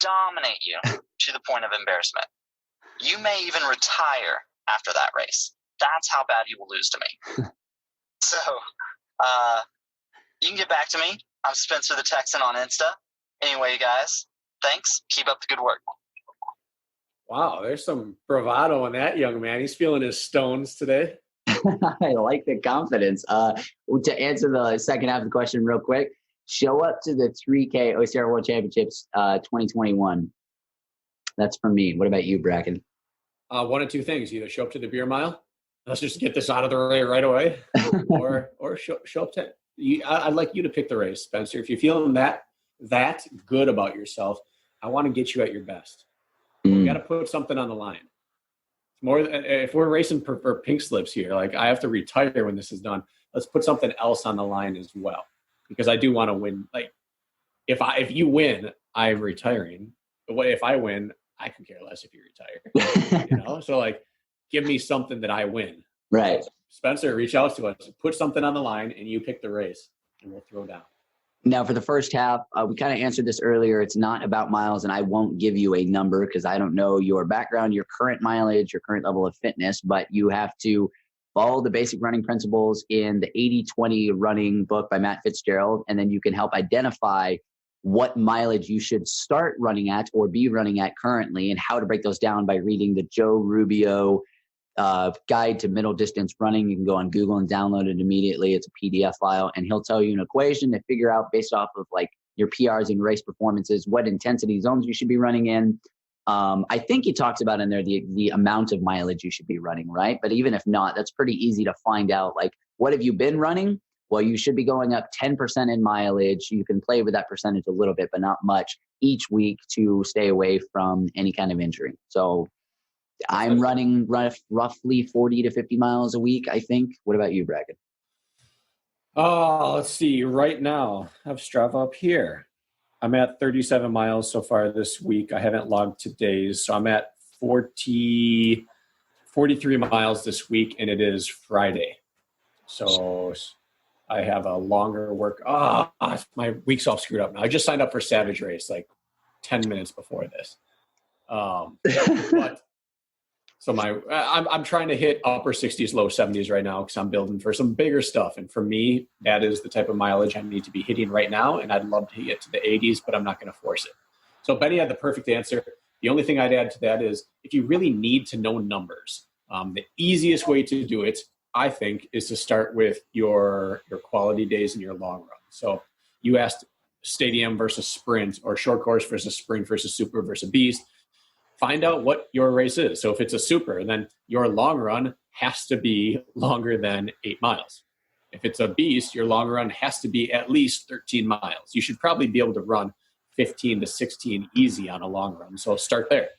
dominate you to the point of embarrassment. You may even retire after that race. That's how bad you will lose to me. So you can get back to me. I'm Spencer the Texan on Insta. Anyway, guys, thanks. Keep up the good work. Wow, there's some bravado in that young man. He's feeling his stones today. I like the confidence. To answer the second half of the question real quick, show up to the 3K OCR World Championships 2021. That's for me. What about you, Brakken? One of two things: either show up to the beer mile. Let's just get this out of the way right away, or show up to. I'd like you to pick the race, Spencer. If you're feeling that good about yourself, I want to get you at your best. We got to put something on the line. More if we're racing for pink slips here, like I have to retire when this is done. Let's put something else on the line as well, because I do want to win. Like if you win, I'm retiring. But if I win, I could care less if you retire. So like, give me something that I win. Right. Spencer, reach out to us, put something on the line, and you pick the race, and we'll throw down. Now, for the first half, we kind of answered this earlier. It's not about miles, and I won't give you a number because I don't know your background, your current mileage, your current level of fitness, but you have to follow the basic running principles in the 80-20 running book by Matt Fitzgerald, and then you can help identify what mileage you should start running at or be running at currently and how to break those down by reading the Joe Rubio Guide to Middle Distance Running. You can go on Google and download it immediately. It's a PDF file, and he'll tell you an equation to figure out based off of like your PRs and race performances, what intensity zones you should be running in. I think he talks about in there the amount of mileage you should be running, right? But even if not, that's pretty easy to find out. Like, what have you been running? Well, you should be going up 10% in mileage. You can play with that percentage a little bit, but not much each week to stay away from any kind of injury. So I'm running roughly 40 to 50 miles a week, I think. What about you, Brakken? Oh, let's see. Right now, I have Strava up here. I'm at 37 miles so far this week. I haven't logged today's. So I'm at 43 miles this week, and it is Friday. So I have a longer work. My week's all screwed up now. I just signed up for Savage Race like 10 minutes before this. But so I'm trying to hit upper 60s, low 70s right now because I'm building for some bigger stuff. And for me, that is the type of mileage I need to be hitting right now. And I'd love to get to the 80s, but I'm not going to force it. So Beni had the perfect answer. The only thing I'd add to that is if you really need to know numbers, the easiest way to do it, I think, is to start with your quality days and your long run. So you asked stadium versus sprint or short course versus sprint versus super versus beast. Find out what your race is. So if it's a super, then your long run has to be longer than 8 miles. If it's a beast, your long run has to be at least 13 miles. You should probably be able to run 15 to 16 easy on a long run. So start there.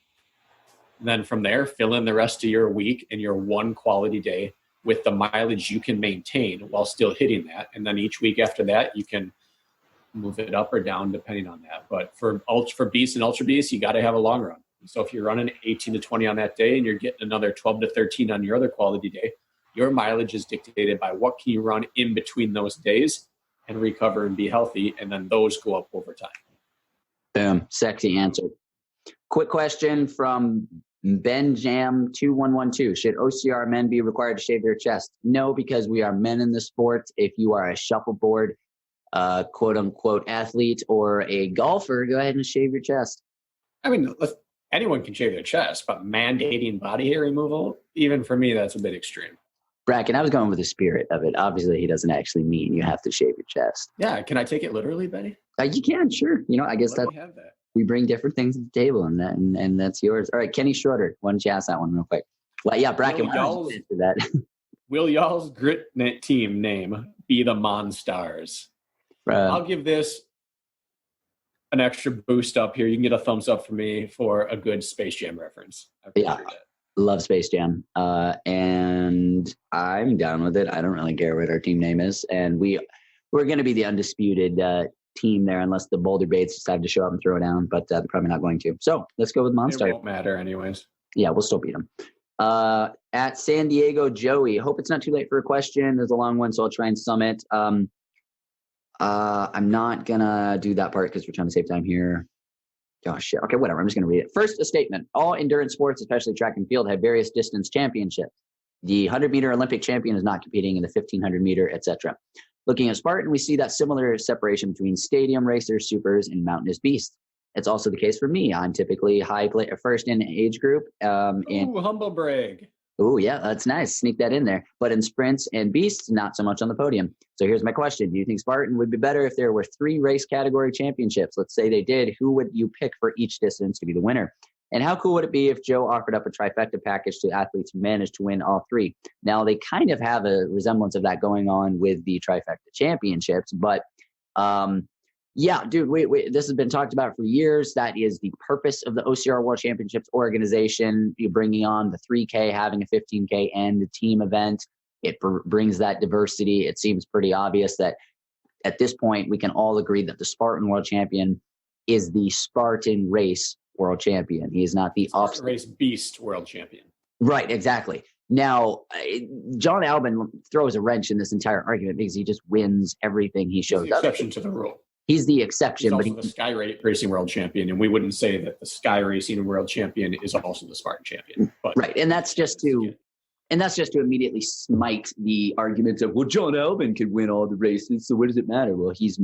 And then from there, fill in the rest of your week and your one quality day with the mileage you can maintain while still hitting that. And then each week after that, you can move it up or down depending on that. But for beast and ultra beast, you got to have a long run. So if you're running 18 to 20 on that day and you're getting another 12 to 13 on your other quality day, your mileage is dictated by what can you run in between those days and recover and be healthy. And then those go up over time. Boom. Sexy answer. Quick question from BenJam2112. Should OCR men be required to shave their chest? No, because we are men in the sport. If you are a shuffleboard, quote unquote athlete or a golfer, go ahead and shave your chest. I mean, anyone can shave their chest, but mandating body hair removal, even for me, that's a bit extreme. Brakken, I was going with the spirit of it. Obviously, he doesn't actually mean you have to shave your chest. Yeah, can I take it literally, Beni? You can, sure. I guess that we bring different things to the table, and that's yours. All right, Kenny Schroeder, why don't you ask that one real quick? Well, yeah, Brakken, will y'all's grit team name be the Monstars? I'll give this an extra boost up here. You can get a thumbs up from me for a good Space Jam reference. Yeah, love Space Jam. And I'm down with it. I don't really care what our team name is. And we're going to be the undisputed team there unless the Boulder Baits decide to show up and throw down, but they're probably not going to. So let's go with Monster. It won't matter anyways. Yeah, we'll still beat them. At San Diego Joey, hope it's not too late for a question. There's a long one, so I'll try and sum it. I'm not gonna do that part because we're trying to save time here. Oh shit. Okay, whatever. I'm just gonna read it. First, a statement. All endurance sports, especially track and field, have various distance championships. The 100-meter Olympic champion is not competing in the 1500-meter, etc. Looking at Spartan, we see that similar separation between stadium racers, supers, and mountainous beasts. It's also the case for me. I'm typically first in age group. Humble brag. Oh, yeah, that's nice. Sneak that in there. But in sprints and beasts, not so much on the podium. So here's my question. Do you think Spartan would be better if there were 3 race category championships? Let's say they did. Who would you pick for each distance to be the winner? And how cool would it be if Joe offered up a trifecta package to athletes who managed to win all 3? Now, they kind of have a resemblance of that going on with the trifecta championships, but yeah, dude, this has been talked about for years. That is the purpose of the OCR World Championships organization. You're bringing on the 3K, having a 15K and a team event. It brings that diversity. It seems pretty obvious that at this point, we can all agree that the Spartan World Champion is the Spartan race world champion. He is not the Spartan race beast world champion. Right, exactly. Now, John Albin throws a wrench in this entire argument because he just wins everything he shows up. Exception to the rule. He's the exception. He's also the Sky Racing World Champion, and we wouldn't say that the Sky Racing World Champion is also the Spartan Champion. But right, and that's just to immediately smite the arguments of, well, John Albin could win all the races, so what does it matter? Well, he is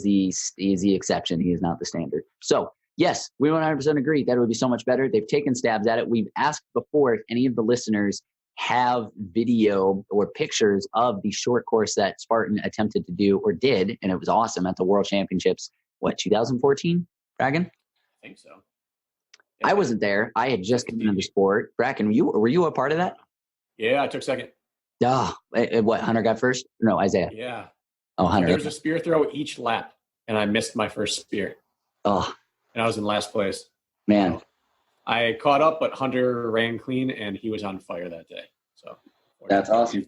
the exception. He is not the standard. So yes, we 100% agree that it would be so much better. They've taken stabs at it. We've asked before if any of the listeners have video or pictures of the short course that Spartan attempted to do or did, and it was awesome at the World Championships, 2014, Brakken? I think so. Yeah, I wasn't there. I had just come into the sport. Brakken, were you a part of that? Yeah, I took second. What, Hunter got first? No, Isaiah. Yeah. Oh, Hunter. There was a spear throw each lap, and I missed my first spear. Oh. And I was in last place. Man. So I caught up, but Hunter ran clean, and he was on fire that day. So that's awesome.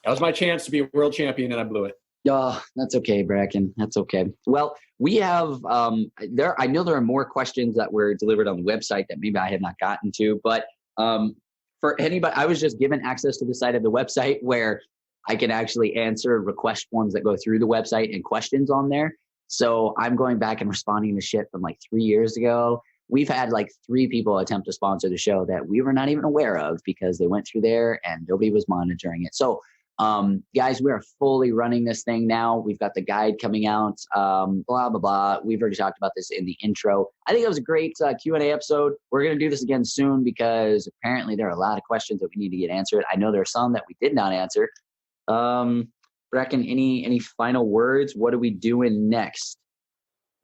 That was my chance to be a world champion, and I blew it. Oh, that's okay, Brakken. That's okay. Well, we have I know there are more questions that were delivered on the website that maybe I have not gotten to, but for anybody, I was just given access to the site of the website where I can actually answer request forms that go through the website and questions on there. So I'm going back and responding to shit from like 3 years ago. We've had like 3 people attempt to sponsor the show that we were not even aware of because they went through there and nobody was monitoring it. So, guys, we are fully running this thing now. We've got the guide coming out, blah, blah, blah. We've already talked about this in the intro. I think it was a great Q&A episode. We're going to do this again soon because apparently there are a lot of questions that we need to get answered. I know there are some that we did not answer. Brakken, any final words? What are we doing next?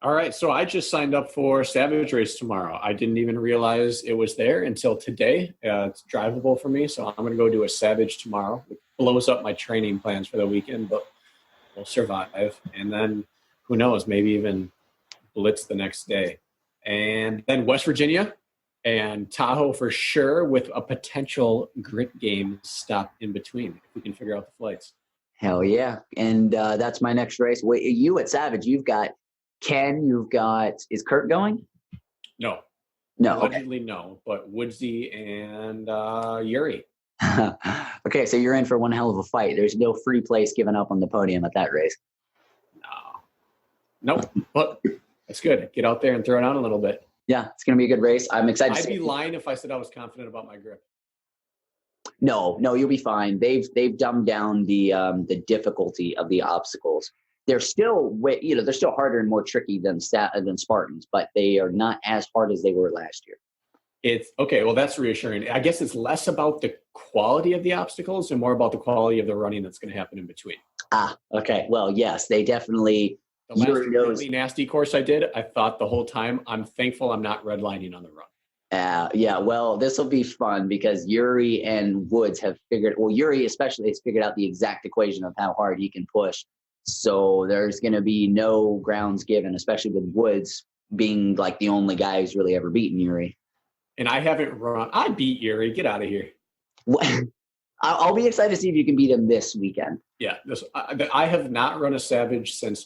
All right, so I just signed up for Savage Race tomorrow. I didn't even realize it was there until today. It's drivable for me, so I'm going to go do a Savage tomorrow. It blows up my training plans for the weekend, but we'll survive. And then, who knows, maybe even Blitz the next day. And then West Virginia and Tahoe for sure, with a potential grit game stop in between, if we can figure out the flights. Hell yeah. And that's my next race. Wait, you at Savage, you've got Ken, is Kirk going? No. Allegedly, okay. No, but Woodsy and Yuri. Okay, so you're in for one hell of a fight. There's no free place given up on the podium at that race. No. Nope. But that's good. Get out there and throw it on a little bit. Yeah, it's going to be a good race. I'm excited. I'd be lying if I said I was confident about my grip. No, you'll be fine. They've dumbed down the difficulty of the obstacles. They're still they're still harder and more tricky than Spartans, but they are not as hard as they were last year. It's okay. Well, that's reassuring. I guess it's less about the quality of the obstacles and more about the quality of the running that's going to happen in between. Okay. Well, yes, they definitely. The last really nasty course I did, I thought the whole time, I'm thankful I'm not redlining on the run. Yeah, well, this will be fun because Yuri and Woods have Yuri especially has figured out the exact equation of how hard he can push. So there's going to be no grounds given, especially with Woods being like the only guy who's really ever beaten Yuri. And I haven't run. I beat Yuri. Get out of here. I'll be excited to see if you can beat him this weekend. Yeah, I have not run a Savage since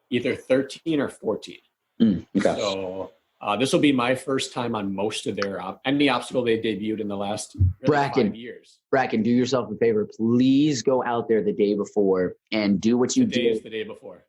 either 13 or 14. Okay. So this will be my first time on most of their any obstacle they debuted in the last 5 years. Brakken, do yourself a favor. Please go out there the day before and do what you did. Today is the day before.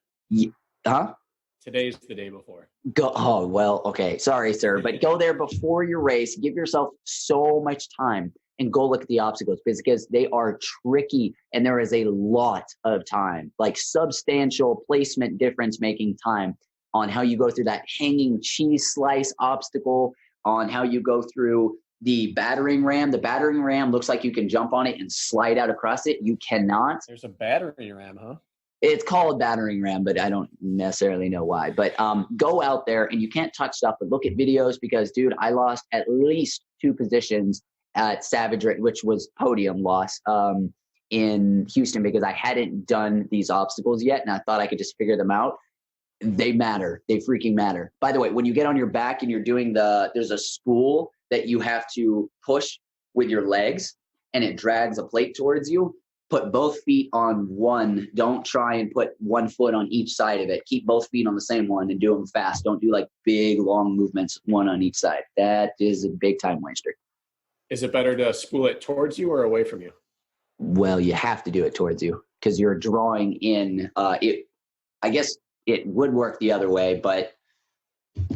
Huh? Today's the day before. Go. Oh, well, okay. Sorry, sir. But go there before your race. Give yourself so much time and go look at the obstacles because they are tricky and there is a lot of time, like substantial placement difference making time on how you go through that hanging cheese slice obstacle, on how you go through the battering ram. The battering ram looks like you can jump on it and slide out across it. You cannot. There's a battering ram, huh? It's called battering ram, but I don't necessarily know why. But go out there and you can't touch stuff, but look at videos because, dude, I lost at least 2 positions at Savage, which was podium loss in Houston because I hadn't done these obstacles yet, and I thought I could just figure them out. They matter. They freaking matter. By the way, when you get on your back and you're doing there's a spool that you have to push with your legs, and it drags a plate towards you. Put both feet on one. Don't try and put one foot on each side of it. Keep both feet on the same one and do them fast. Don't do like big, long movements, one on each side. That is a big time waster. Is it better to spool it towards you or away from you? Well, you have to do it towards you because you're drawing in it. I guess it would work the other way, but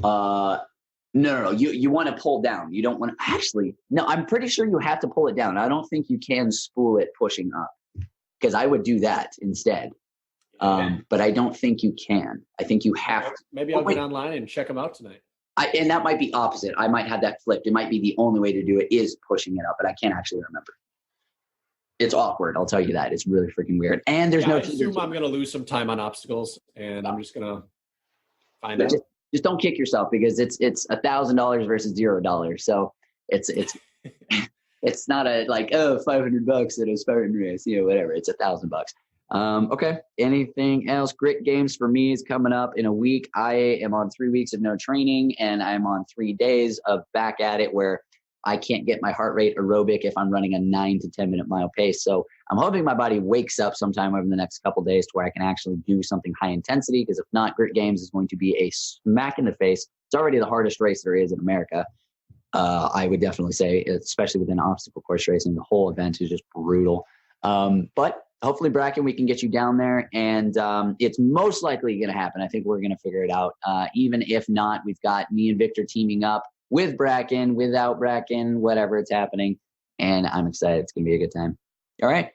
no. You want to pull down. You don't want to actually. No, I'm pretty sure you have to pull it down. I don't think you can spool it pushing up. Because I would do that instead. But I don't think you can. I think you have to. Maybe I'll get online and check them out tonight. And that might be opposite. I might have that flipped. It might be the only way to do it is pushing it up, but I can't actually remember. It's awkward. I'll tell you that. It's really freaking weird. And there's no. I assume I'm going to lose some time on obstacles, and I'm just going to find out. Just don't kick yourself because it's $1,000 versus $0. So it's it's not a like, oh, $500 at a Spartan race, whatever. It's $1,000. Okay. Anything else? Grit Games for me is coming up in a week. I am on 3 weeks of no training, and I'm on 3 days of back at it where I can't get my heart rate aerobic if I'm running a 9 to 10 minute mile pace. So I'm hoping my body wakes up sometime over the next couple of days to where I can actually do something high intensity. Because if not, Grit Games is going to be a smack in the face. It's already the hardest race there is in America. I would definitely say, especially within obstacle course racing, the whole event is just brutal. But hopefully, Brakken, we can get you down there, and it's most likely going to happen. I think we're going to figure it out. Even if not, we've got me and Victor teaming up with Brakken, without Brakken, whatever it's happening, and I'm excited. It's going to be a good time. All right.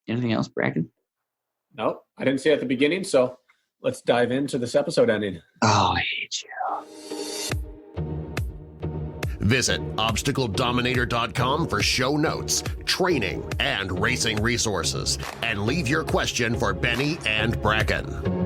Anything else, Brakken? No, I didn't say it at the beginning, so let's dive into this episode ending. Oh, I hate you. Visit ObstacleDominator.com for show notes, training, and racing resources. And leave your question for Beni and Brakken.